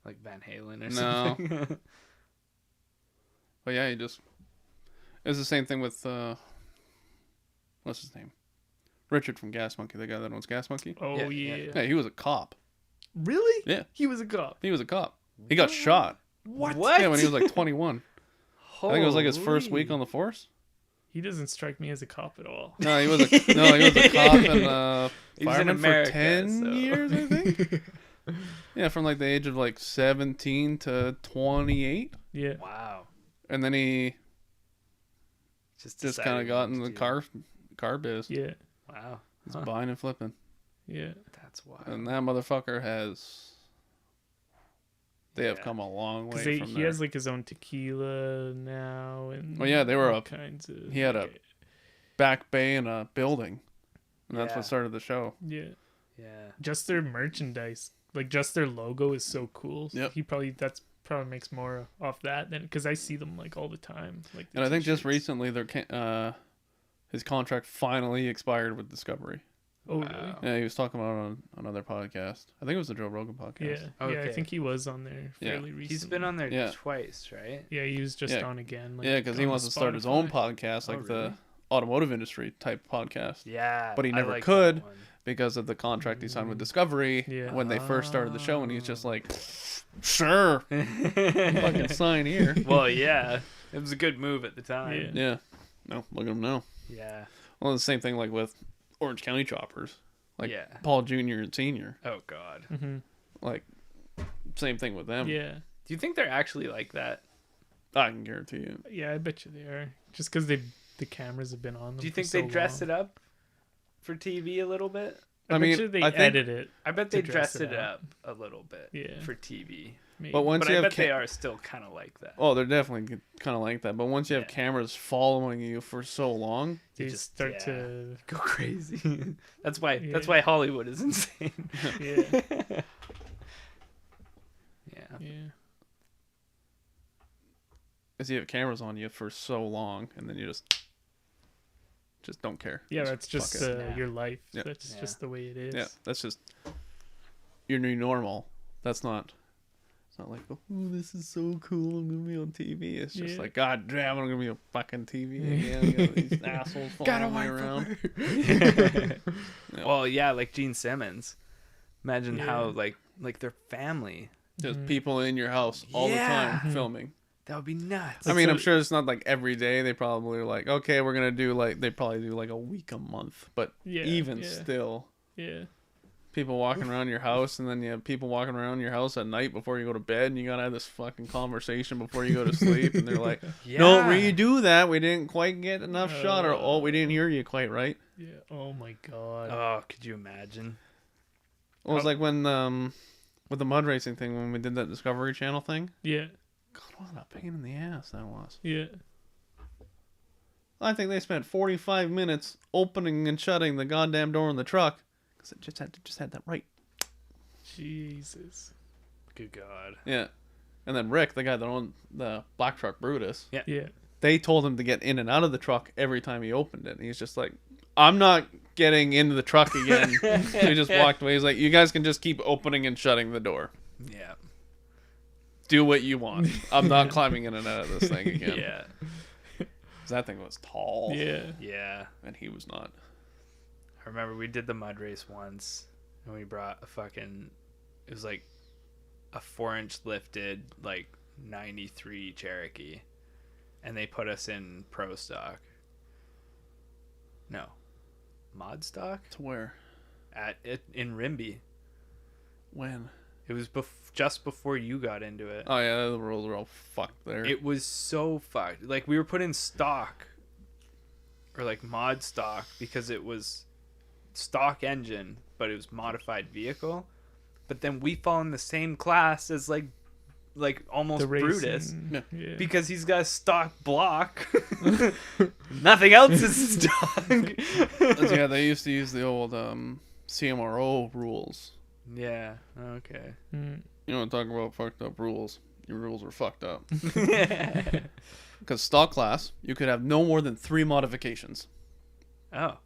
Like Van Halen or No. something. But yeah, it's the same thing with what's his name? Richard from Gas Monkey, the guy that owns Gas Monkey. Oh Yeah. yeah. Yeah, he was a cop. Really? Yeah. He was a cop. He was a cop. He got shot. What? Yeah, when he was like 21. I think it was like his first week on the force. He doesn't strike me as a cop at all. No, he was a cop and He was in fireman America, for 10 so- years, I think. Yeah, from like the age of like 17 to 28. Yeah. Wow. And then he just decided kind of got what in to the do. car biz. Yeah. Wow. He's buying and flipping. Yeah. That's wild. And that motherfucker they have Yeah. come a long way Because from he there. has like his own tequila now, and Well, yeah, they were all up- kinds of. he had a Back Bay in a building. And that's Yeah. what started the show. Yeah. Yeah. Just their merchandise, like just their logo, is so cool. Yep. That's probably makes more off that than because I see them like all the time. Like, the And I think just t-shirts. recently his contract finally expired with Discovery. Oh Wow. really? Yeah, he was talking about it on another podcast. I think it was the Joe Rogan Yeah. podcast. Yeah. I Okay. think he was on there Yeah. fairly recently. He's been on there Yeah. twice, right? Yeah, he was just Yeah. on again. Like, Yeah, because he on wants to start his own Spotify. podcast, Oh, like really? the automotive industry type podcast, Yeah. But he I never like could. that one. because of the contract he signed with Discovery Yeah. when they first started the show, and he's just like, sure, fucking sign here. Well, yeah. It was a good move at the time. Yeah. No, look at him now. Yeah. Well, the same thing like with Orange County Choppers, like Yeah. Paul Jr. and Senior, Oh, God. Mm-hmm. like same thing with them. Yeah. Do you think they're actually like that? I can guarantee you. Yeah, I bet you they are. Just because the cameras have been on them. Do you think they dress it up for TV a little bit? I I bet mean, you they I think- edit it. I bet To they dress dress it it up. up a little bit Yeah. for TV. Maybe. But once But you I have bet they are still kind of like that. oh, they're definitely kind of like that. But once you have Yeah. cameras following you for so long, they you just just- start yeah. to. Go crazy. That's why. That's Yeah. why Hollywood is insane. Yeah. Yeah. Yeah. because you have cameras on you for so long, and then you just don't care. Yeah, Just that's just fuck it. Yeah. your life. Yeah. That's Yeah. just the way it is. Yeah, that's just your new normal. That's not. It's not like, oh, this is so cool. I'm gonna be on TV. It's just Yeah. like, God damn, I'm gonna be on fucking TV again. You got these assholes following me around. Yeah. Well, yeah, like Gene Simmons. Imagine how Yeah. like their family. Just Mhm. people in your house all the Yeah. time filming. That would be nuts. I mean, I'm so- sure it's not like every day. They probably are like, okay, we're gonna do like they probably do like a week a month, but Yeah, even yeah. still, Yeah. people walking around your house, and then you have people walking around your house at night before you go to bed, and you gotta have this fucking conversation before you go to sleep, and they're like, Yeah. "No, redo that. We didn't quite get enough shot, or oh, we didn't hear you quite right." Yeah. Oh my god. Oh, could you imagine? Well, it was like when with the mud racing thing when we did that Discovery Channel thing. Yeah. God, what a pain in the ass that was. Yeah. I think they spent 45 minutes opening and shutting the goddamn door in the truck because it just had that right. Jesus. Good God. Yeah. And then Rick, the guy that owned the black truck Brutus, Yeah. they told him to get in and out of the truck every time he opened it. And he's just like, I'm not getting into the truck again. So he just walked away. He's like, you guys can just keep opening and shutting the door. Yeah. Do what you want. I'm not climbing in and out of this thing again. Yeah. 'Cause that thing was tall. Yeah. Yeah. And he was not. I remember we did the mud race once, and we brought a fucking. It was like a 4-inch lifted, like 93 Cherokee, and they put us in pro stock. No, mod stock To where? at it in Rimby. When? It was just before you got into it. Oh, yeah, the rules were all fucked there. It was so fucked. Like we were put in stock or like mod stock because it was stock engine, but it was modified vehicle. But then we fall in the same class as like almost The Brutus racing. Yeah. because he's got a stock block. Nothing else is stock. Yeah, they used to use the old CMRO rules. Yeah. Okay. Mm. You know what I'm talking about? Fucked up rules. Your rules were fucked up. Because stock class, you could have no more than 3 modifications Oh.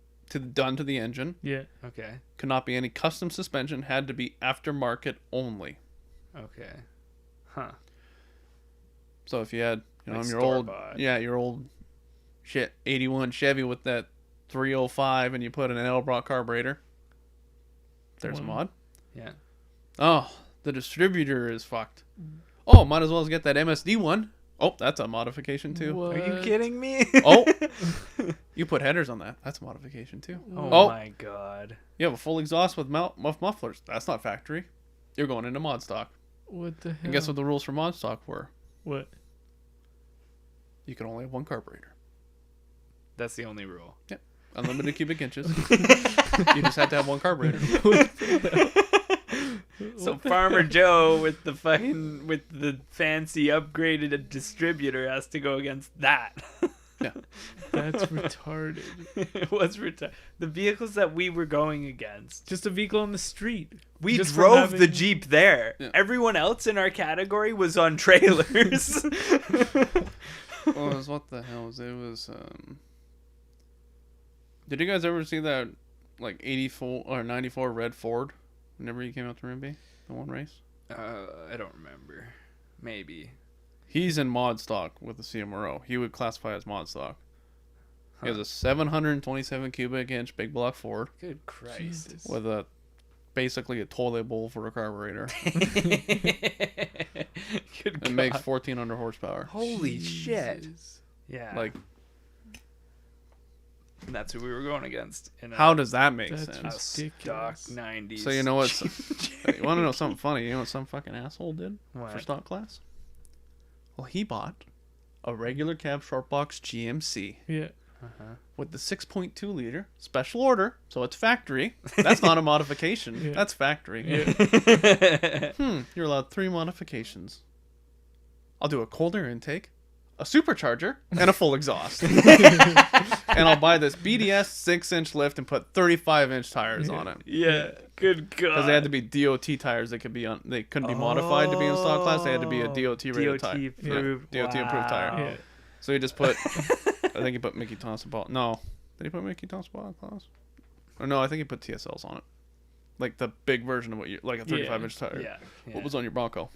done to the engine. Yeah. Okay. Could not be any custom suspension. Had to be aftermarket only. Okay. Huh. So if you had, Like your old, store-bought. your old shit 81 Chevy with that 305 and you put an Elbrock carburetor, there's a Wow. mod. Yeah. Oh, the distributor is fucked. Oh, might as well get that MSD one. Oh, that's a modification too. What? Are you kidding me? Oh, you put headers on that. That's a modification too. Oh my god. You have a full exhaust with mufflers. That's not factory. You're going into mod stock. What the hell? And guess what the rules for mod stock were? What? You can only have one carburetor. That's the only rule. Yep. Unlimited cubic inches. You just had to have one carburetor. So Farmer Joe with the fancy upgraded distributor has to go against that. Yeah. That's retarded. It was the vehicles that we were going against. Just a vehicle on the street. We Just from drove the having- Jeep there. Yeah. Everyone else in our category was on trailers. What the hell was it? Was Did you guys ever see that like 84 or 94 red Ford whenever he came out to Rimby? The one race? I don't remember. Maybe. He's in mod stock with the CMRO. He would classify as mod stock. He has a 727 cubic inch big block Ford Good Christ. Jesus. with basically a toilet bowl for a carburetor. Good It makes God. 1,400 horsepower. Holy shit. Jesus. Yeah. Like, and that's who we were going against. In how does that make That's sense? a stock ridiculous. 90s. So you know what? You want to know something funny? You know what some fucking asshole did for What? stock class? Well, he bought a regular cab short box GMC Yeah. Uh-huh. with the 6.2 liter special order, so it's factory. That's not a modification. Yeah. That's factory. Yeah. You're allowed 3 modifications. I'll do a cold air intake, a supercharger, and a full exhaust. And I'll buy this BDS 6-inch lift and put 35-inch tires on it. Yeah. Good God. Because they had to be DOT tires that could be on. They couldn't be modified to be in stock class. They had to be a DOT rated tire. approved. DOT approved tire. Wow. Yeah. So he just put. I think he put Mickey Thompson ball. No, did he put Mickey Thompson ball class? Or no, I think he put TSLs on it, like the big version of what you like a 35-inch tire. Yeah. What was on your Bronco?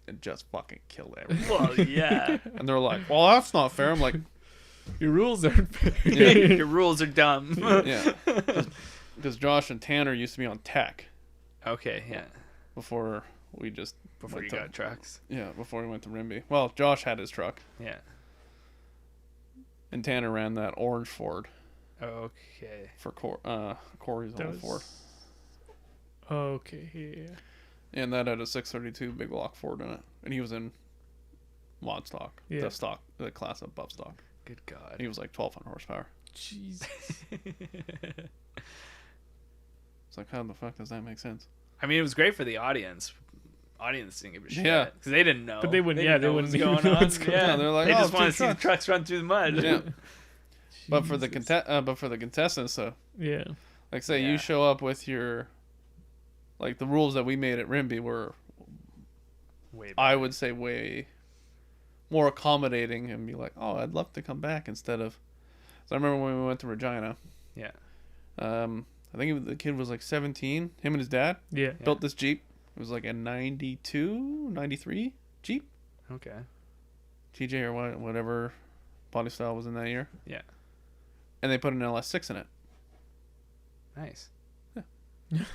It just fucking killed everything. Well, yeah. And they're like, "Well, that's not fair." I'm like, Your rules aren't fair. Yeah. Your rules are dumb. "Yeah," because Josh and Tanner used to be on tech Okay, yeah. before we just Before you went to- got trucks. Yeah, before we went to Rimby. Well, Josh had his truck, Yeah. and Tanner ran that orange Ford Okay. for Corey's That old was- Ford. Okay. Yeah. And that had a 632 big block Ford in it. And he was in mod stock. Yeah. The class above stock. Good God. He was like 1,200 horsepower. Jesus. It's like, how the fuck does that make sense? I mean, it was great for the audience. Audience didn't give a shit. Yeah. Because they didn't know. But they wouldn't- didn't they know what wouldn't was even going know on. what's going Yeah. on. They're like, they "Oh, just want two to see the trucks." trucks run through the mud. Yeah. But for the Jesus. contestants, Yeah. like say Yeah. you show up with your, like the rules that we made at Rimby were, Way I better. would say, way more accommodating and be like, oh, I'd love to come back instead of. So I remember when we went to Regina. Yeah. I think the kid was like 17. Him and his dad Yeah. built this Jeep. It was like a 92, 93 Jeep. Okay. TJ or whatever body style was in that year. Yeah. And they put an LS6 in it. Nice. Yeah.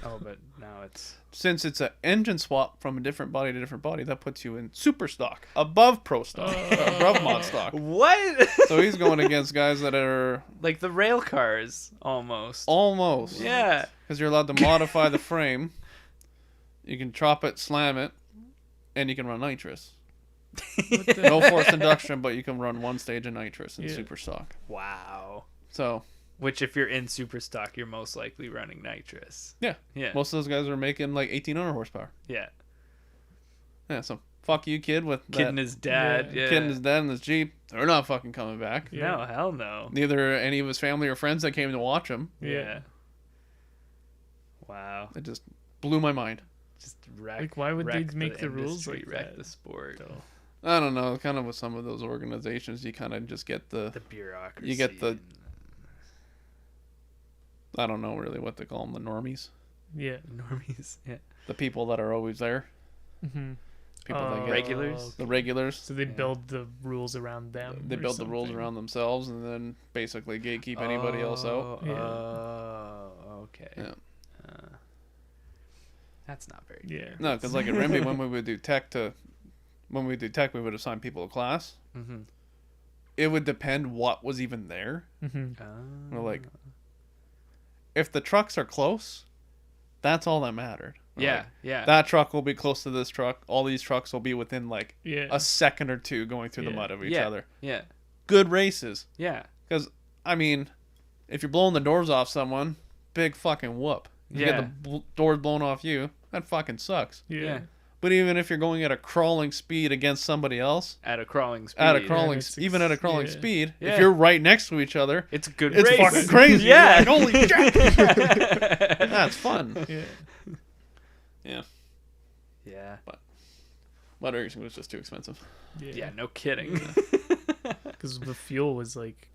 Oh, but now it's... Since it's an engine swap from a different body to different body, that puts you in super stock, above pro stock, above mod stock. What? So he's going against guys that are Like the rail cars, almost. almost. Yeah. Because you're allowed to modify the frame. You can chop it, slam it, and you can run nitrous. No forced induction, but you can run one stage of nitrous in Yeah. super stock. Wow. So Which, if you're in super stock, you're most likely running nitrous. yeah, Yeah. most of those guys are making like 1,800 horsepower. Yeah. Yeah, so fuck you, kid, with Kid that and his dad. Yeah. kid and his dad in this Jeep. They're not fucking coming back. Yeah. No, hell no. Neither any of his family or friends that came to watch him. Yeah. Wow. It just blew my mind. Just wreck. Like, why would they wreck make the rules industry, like wreck that? the sport, So, I don't know. Kind of with some of those organizations, you kind of just get the bureaucracy. You get the- and I don't know really what to call them, the normies, yeah. normies. Yeah. the people that are always there. Mm-hmm. people that get Regulars? the regulars. So they build the rules around them. They or build the rules something. around themselves, and then basically gatekeep anybody else out. Yeah. Okay. Yeah. That's not very Yeah. No, because like at Rimby, when we would do tech, we would assign people a class. Mm-hmm. It would depend what was even there. Mm-hmm. We're like, if the trucks are close, that's all that mattered. We're Yeah, like, yeah. that truck will be close to this truck. All these trucks will be within like Yeah. a second or two going through the Yeah. mud of each Yeah. other. Yeah. Good races. Yeah. Because, I mean, if you're blowing the doors off someone, big fucking whoop. You Yeah. get the doors blown off you, that fucking sucks. Yeah. Yeah. But even if you're going at a crawling speed against somebody else, At a crawling speed. even at a crawling yeah. speed, Yeah. if you're right next to each other, It's a good it's race. fucking crazy. Yeah. You're like, holy shit. That's fun. Yeah. Yeah. Yeah. Mud racing was just too expensive. Yeah, no kidding. Because the fuel was like,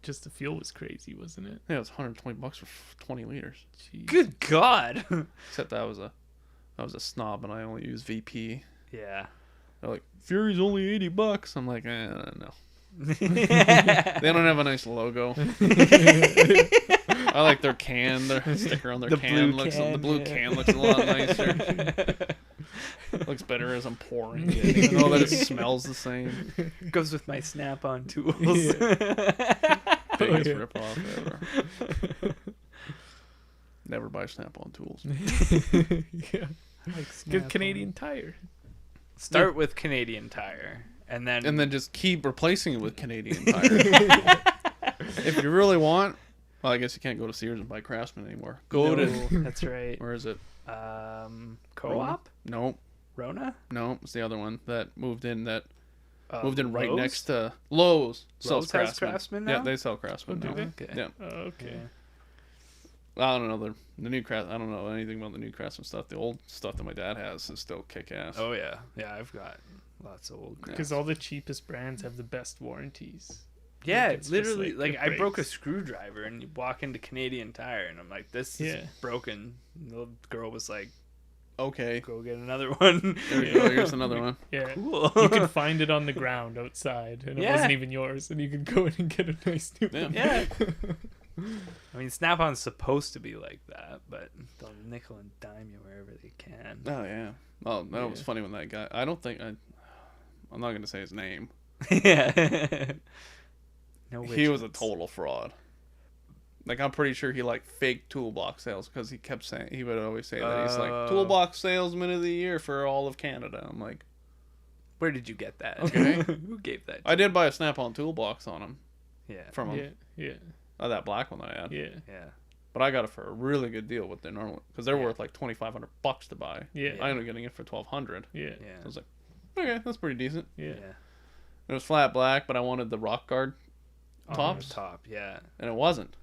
just the fuel was crazy, wasn't it? Yeah, it was $120 for 20 liters. Jeez. Good God. Except that was a snob, and I only use VP. Yeah. They're like, Fury's only $80. I'm like, no. They don't have a nice logo. I like their can, their sticker on their The can. blue Looks can, the blue yeah. can looks a lot nicer. Looks better as I'm pouring it, even though that it smells the same. Goes with my Snap-on tools. Biggest yeah. ripoff ever. Never buy Snap-on tools. Yeah. Good Canadian Tire. Start with Canadian Tire, and then just keep replacing it with Canadian Tire. If you really want, well, I guess you can't go to Sears and buy Craftsman anymore. Go to that's right. where is it? Co-op. Nope. Rona. No, it's the other one that moved in. Right Lowe's? next to Lowe's. Sells Lowe's has Craftsman now? Yeah, they sell Craftsman Oh, now. do they? Okay. Yeah. Oh, okay. I don't know the new Craft. I don't know anything about the new Craftsman stuff. The old stuff that my dad has is still kick ass. Oh yeah, yeah. I've got lots of old. Because all the cheapest brands have the best warranties. Yeah, It's just literally. like, Like it I broke a breaks. screwdriver, and you walk into Canadian Tire, and I'm like, "This is broken." And the girl was like, Okay. "Go get another one." There you go. Here's another one. Yeah. Cool. You could find it on the ground outside, and it Yeah. wasn't even yours, and you could go in and get a nice new Yeah. one. Yeah. I mean, Snap-on's supposed to be like that, but they'll nickel and dime you wherever they can. Oh yeah. Well, that was Yeah. funny when that guy. I don't think I'm not gonna say his name. Yeah. No. He was a witches. total fraud. Like I'm pretty sure he like faked toolbox sales because he kept saying he would always say that he's like toolbox salesman of the year for all of Canada. I'm like, Where did you get that? Okay. Who gave that? I did buy a Snap-on toolbox on him Yeah. from him. Yeah. That black one that I had. Yeah. Yeah. But I got it for a really good deal with the normal because they're worth like $2,500 to buy. Yeah. I ended up getting it for $1,200. Yeah. I Yeah. was like, okay, that's pretty decent. Yeah. Yeah. It was flat black, but I wanted the rock guard tops, Top. Yeah. and it wasn't.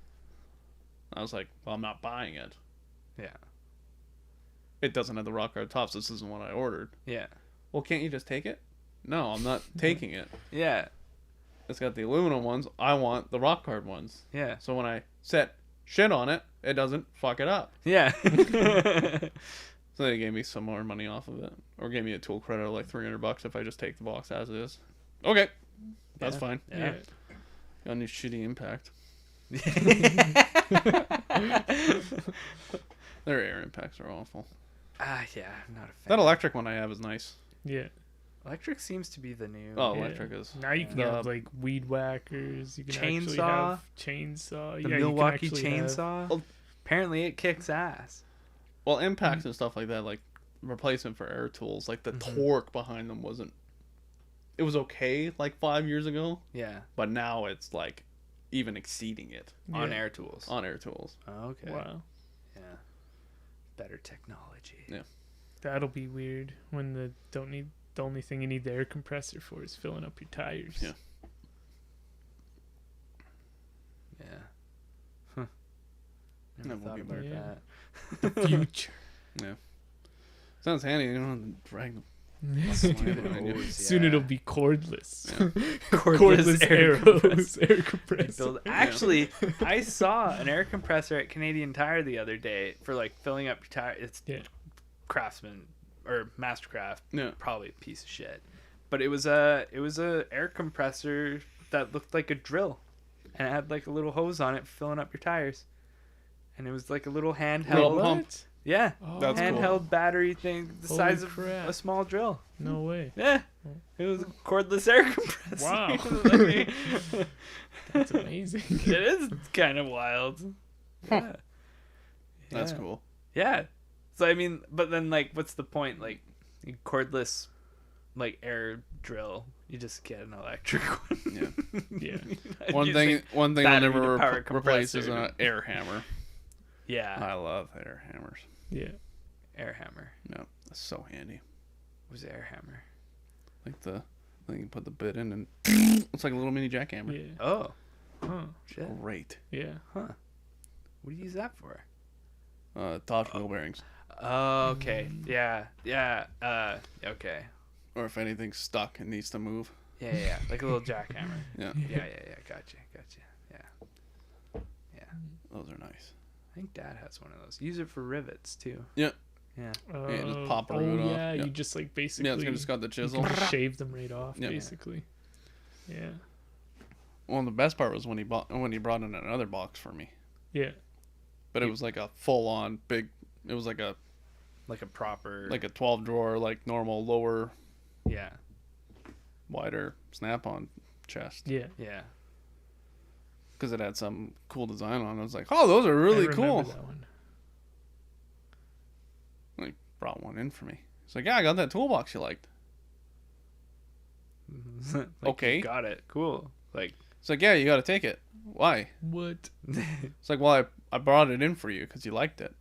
I was like, well, I'm not buying it. Yeah. It doesn't have the rock guard tops. This isn't what I ordered. Yeah. Well, can't you just take it? No, I'm not taking it. Yeah. It's got the aluminum ones. I want the rock guard ones. Yeah. So when I set shit on it, it doesn't fuck it up. Yeah. So they gave me some more money off of it, or gave me a tool credit of like $300 if I just take the box as is. Okay, that's Yeah. fine. Yeah. Got a new shitty Impact. Their air impacts are awful. Yeah. I'm not a fan. That electric one I have is nice. Yeah. Electric seems to be the new. Oh, Yeah. electric is. Now you can The- have like weed whackers. You can actually Chainsaw. have chainsaw. The Yeah, you can Milwaukee actually have- chainsaw. Oh. Apparently, it kicks ass. Well, impacts and stuff like that, like replacement for air tools, like the torque behind them wasn't. It was okay like 5 years ago, Yeah. but now it's like even exceeding it On Yeah. air tools. on air tools. Oh, okay. Wow. Yeah. Better technology. Yeah. That'll be weird when the only thing you need the air compressor for is filling up your tires. Yeah. Yeah. Huh. Never That thought would be about weird. that. The future. Sounds handy. You don't have to drag them. Soon it'll be cordless. Cordless air arrows, air compressor. Build. Actually, I saw an air compressor at Canadian Tire the other day for like filling up your tire. It's Yeah. Craftsman or Mastercraft, Yeah. probably a piece of shit. But it was a air compressor that looked like a drill, and it had like a little hose on it for filling up your tires, and it was like a little handheld Little pump. Yeah, That's cool. handheld battery thing the Holy size of crap. a small drill. No way. Yeah, it was a cordless air compressor. Wow. Like, That's amazing. it is kind of wild. Yeah. That's Yeah. cool. Yeah. So I mean, but then like, what's the point? Like, cordless, like air drill. You just get an electric one. Yeah. Yeah. One thing I'll battery never to power replace is compressor. an air hammer. Yeah. I love air hammers. Yeah. Air hammer. No, that's so handy. What was air hammer? Like the thing you put the bit in and it's like a little mini jackhammer. Yeah. Oh. Huh. Shit. Great. Yeah. Huh. What do you use that for? Top wheel bearings. Oh, okay. Yeah. Yeah. Okay. Or if anything's stuck and needs to move. Yeah. Like a little jackhammer. Yeah. Yeah. Gotcha. Yeah. Yeah. Those are nice. I think Dad has one of those. Use it for rivets too. Yeah. Yeah. Yeah, just pop a root off. Yeah, Yeah. you just like basically Yeah, it's just got the you chisel. can shave them right off, Yeah. basically. Yeah. Well, the best part was when he brought in another box for me. Yeah. But it was like a full on big. It was like a proper. like a 12 drawer, like normal lower, Yeah. wider snap-on chest. Yeah. Yeah. Because it had some cool design on it. I was like, oh, those are really I cool. remember that one. Like, brought one in for me. It's like, yeah, I got that toolbox you liked. Like, Okay. you got it. Cool. Like. It's like, yeah, you got to take it. Why? What? It's like, well, I brought it in for you because you liked it.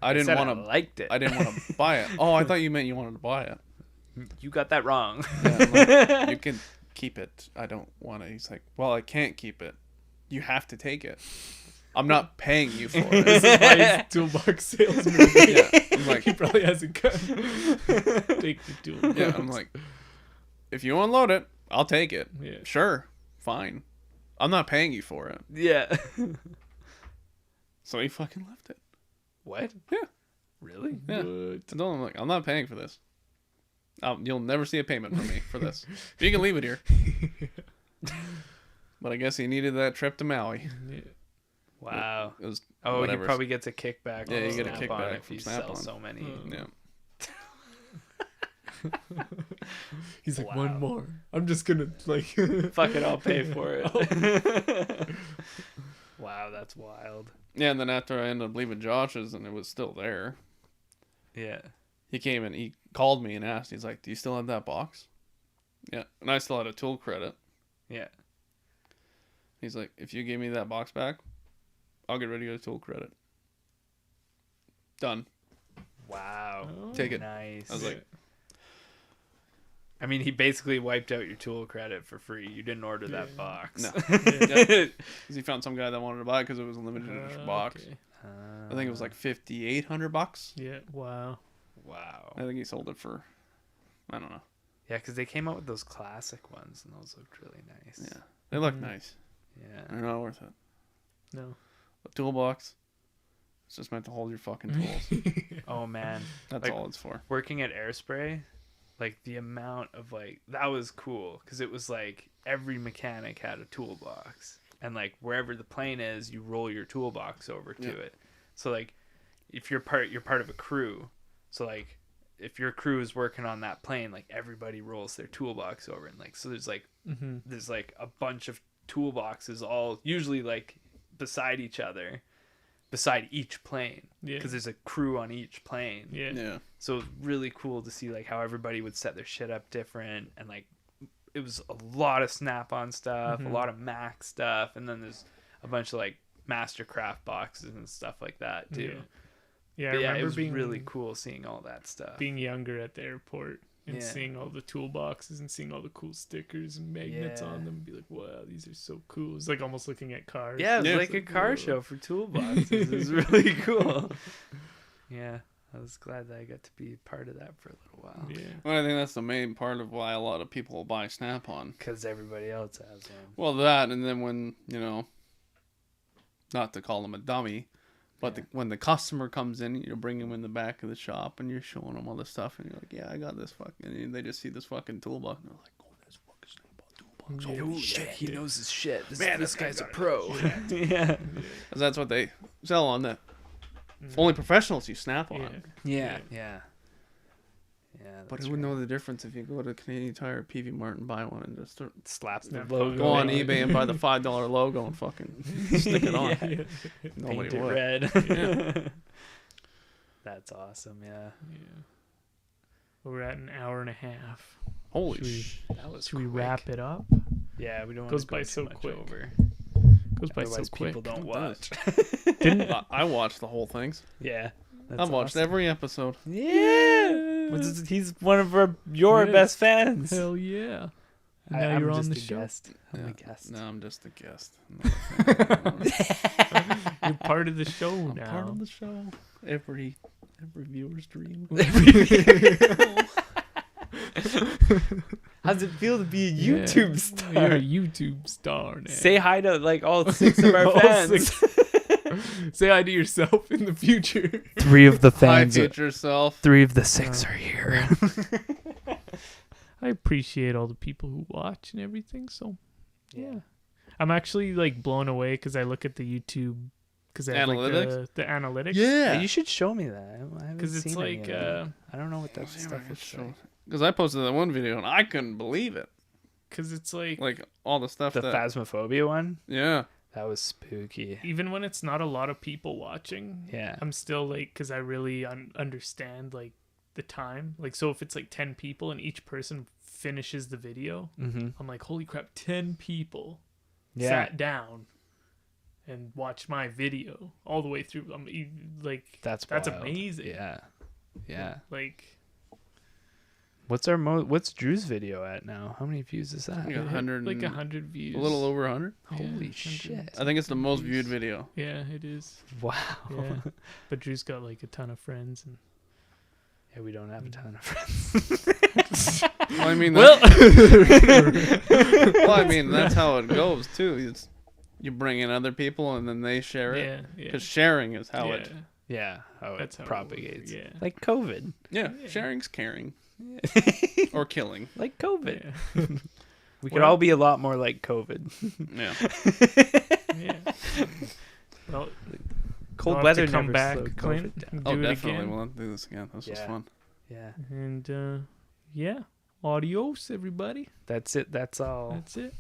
I didn't said want I to. liked it. I didn't want to buy it. Oh, I thought you meant you wanted to buy it. You got that wrong. Yeah, I'm like, you can keep it. I don't want to. He's like, well, I can't keep it. You have to take it. I'm not paying you for it. This is why he's toolbox salesman. Yeah, I'm like, He probably hasn't cut. Take the toolbox. yeah, I'm like, if you unload it, I'll take it. Yeah. Sure, fine. I'm not paying you for it. Yeah. So he fucking left it. What? Yeah. Really? Yeah. What? I told him, like, I'm not paying for this. You'll never see a payment from me for this. You can leave it here. But I guess he needed that trip to Maui. Yeah. Wow. It was Oh, whatever. he probably gets a kickback. Yeah, on you get a Snap-on kickback if from you sell Snap-on. so many. Oh. Yeah. He's like, Wow. one more. I'm just gonna like. Fuck it, I'll pay for Oh. it. Wow, that's wild. Yeah, and then after I ended up leaving Josh's and it was still there, Yeah. he came and he called me and asked, he's like, do you still have that box? Yeah. And I still had a tool credit. Yeah. He's like, if you give me that box back, I'll get rid of your tool credit. Done. Wow. Oh, Take it. Nice. I was like, I mean, he basically wiped out your tool credit for free. You didn't order that Yeah. box. No. Yeah. because he found some guy that wanted to buy it because it was a limited edition box. okay. I think it was like $5,800. Yeah. Wow. Wow. I think he sold it for, I don't know. Yeah, because they came out with those classic ones, and those looked really nice. Yeah. They look Mhm. nice. Yeah. They're not worth it. No. A toolbox, it's just meant to hold your fucking tools. Oh man, That's Like- all it's for. working at Airspray, like the amount of like that was cool because it was like every mechanic had a toolbox, and like wherever the plane is, you roll your toolbox over to Yeah. it. So like, if you're part of a crew. So like, if your crew is working on that plane, like everybody rolls their toolbox over, and like so there's like a bunch of toolboxes all usually like beside each other, beside each plane, Yeah. because there's a crew on each plane. Yeah. Yeah. So it was really cool to see like how everybody would set their shit up different, and like it was a lot of Snap-on stuff, a lot of Mac stuff, and then there's a bunch of like Mastercraft boxes and stuff like that too. Yeah. But I yeah, remember it was being really cool seeing all that stuff. being younger at the airport and Yeah. seeing all the toolboxes and seeing all the cool stickers and magnets Yeah. on them and be like, wow, these are so cool. It's like almost looking at cars. Yeah, it was Yeah. like a car Whoa. show for toolboxes. It was really cool. Yeah, I was glad that I got to be part of that for a little while. Yeah. Well, I think that's the main part of why a lot of people buy Snap-on. Because everybody else has them. Well, that, and then when, not to call him a dummy, But when the customer comes in, you bring him in the back of the shop and you're showing them all this stuff, and you're like, yeah, I got this fucking. And they just see this fucking toolbox, and they're like, oh, that's fucking toolbox. Holy shit, he knows his shit. Man, this this guy's a guy pro. Yeah. 'Cause that's what they sell on the. Only professionals use Snap on. Yeah. Yeah. But who would know the difference if you go to Canadian Tire or PV Mart and buy one and just slap the Snap logo? go on Yeah. eBay and buy the $5 logo and fucking stick it on? Yeah. Nobody Paint it would. red. Yeah. That's awesome. Yeah. We're at an hour and a half. Holy Should we- shit. That was Should we quick. wrap it up? Yeah, we don't want Goes to go by too so much quick. over. Goes by Otherwise, so quick. people don't It watch. Didn't I watched the whole things. Yeah. I've watched every episode. Yeah. He's one of your Yes. best fans. Hell yeah! Now I'm you're on just the a show. guest. I'm Yeah. a guest. No, I'm just a guest. You're part of the show I'm now. part of the show. Every viewer's dream. How's it feel to be a Yeah. YouTube star? You're a YouTube star now. Say hi to like all 6 of our All fans. 6. Say hi to yourself in the future. 3 of the Hi, fans. future self. 3 of the 6 are here. I appreciate all the people who watch and everything. So, yeah. I'm actually like blown away because I look at the YouTube because I have like Analytics? the analytics. Yeah. You should show me that. I haven't Because it's seen any like of it. I don't know what that stuff is. Like. Because I posted that one video and I couldn't believe it. because it's like All the stuff The that. Phasmophobia one? Yeah. That was spooky. even when it's not a lot of people watching, Yeah. I'm still like because I really understand like the time. Like so if it's like 10 people and each person finishes the video, Mm-hmm. I'm like, holy crap, 10 people Yeah. sat down and watched my video all the way through. I'm like, That's that's wild. amazing. Yeah. Yeah. Like What's Drew's video at now? How many views is that? Yeah. 100 like and- 100 views. A little over 100. Yeah, Holy 100. shit. I think it's the most viewed video. Yeah, it is. Wow. Yeah. But Drew's got like a ton of friends and Yeah, we don't have a ton of friends. Well, I mean, well, well, I mean, that's how it goes too. You bring in other people and then they share it. yeah, yeah. Because sharing is how it. Yeah, how That's it how it propagates. works, yeah. Like COVID. Yeah, Yeah. sharing's caring or killing. Like COVID. Yeah. We could Well- all be a lot more like COVID. Yeah. Yeah. Well, Cold you'll have weather to come never back, slowed Clint. COVID down. and Oh, do it definitely. again. We'll have to do this again. This was Yeah. fun. Yeah. And yeah, adios, everybody. That's it. That's all. That's it.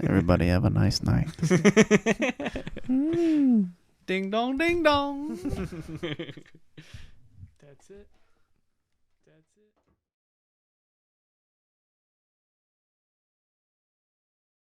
Everybody have a nice night. Ding dong, ding dong. That's it.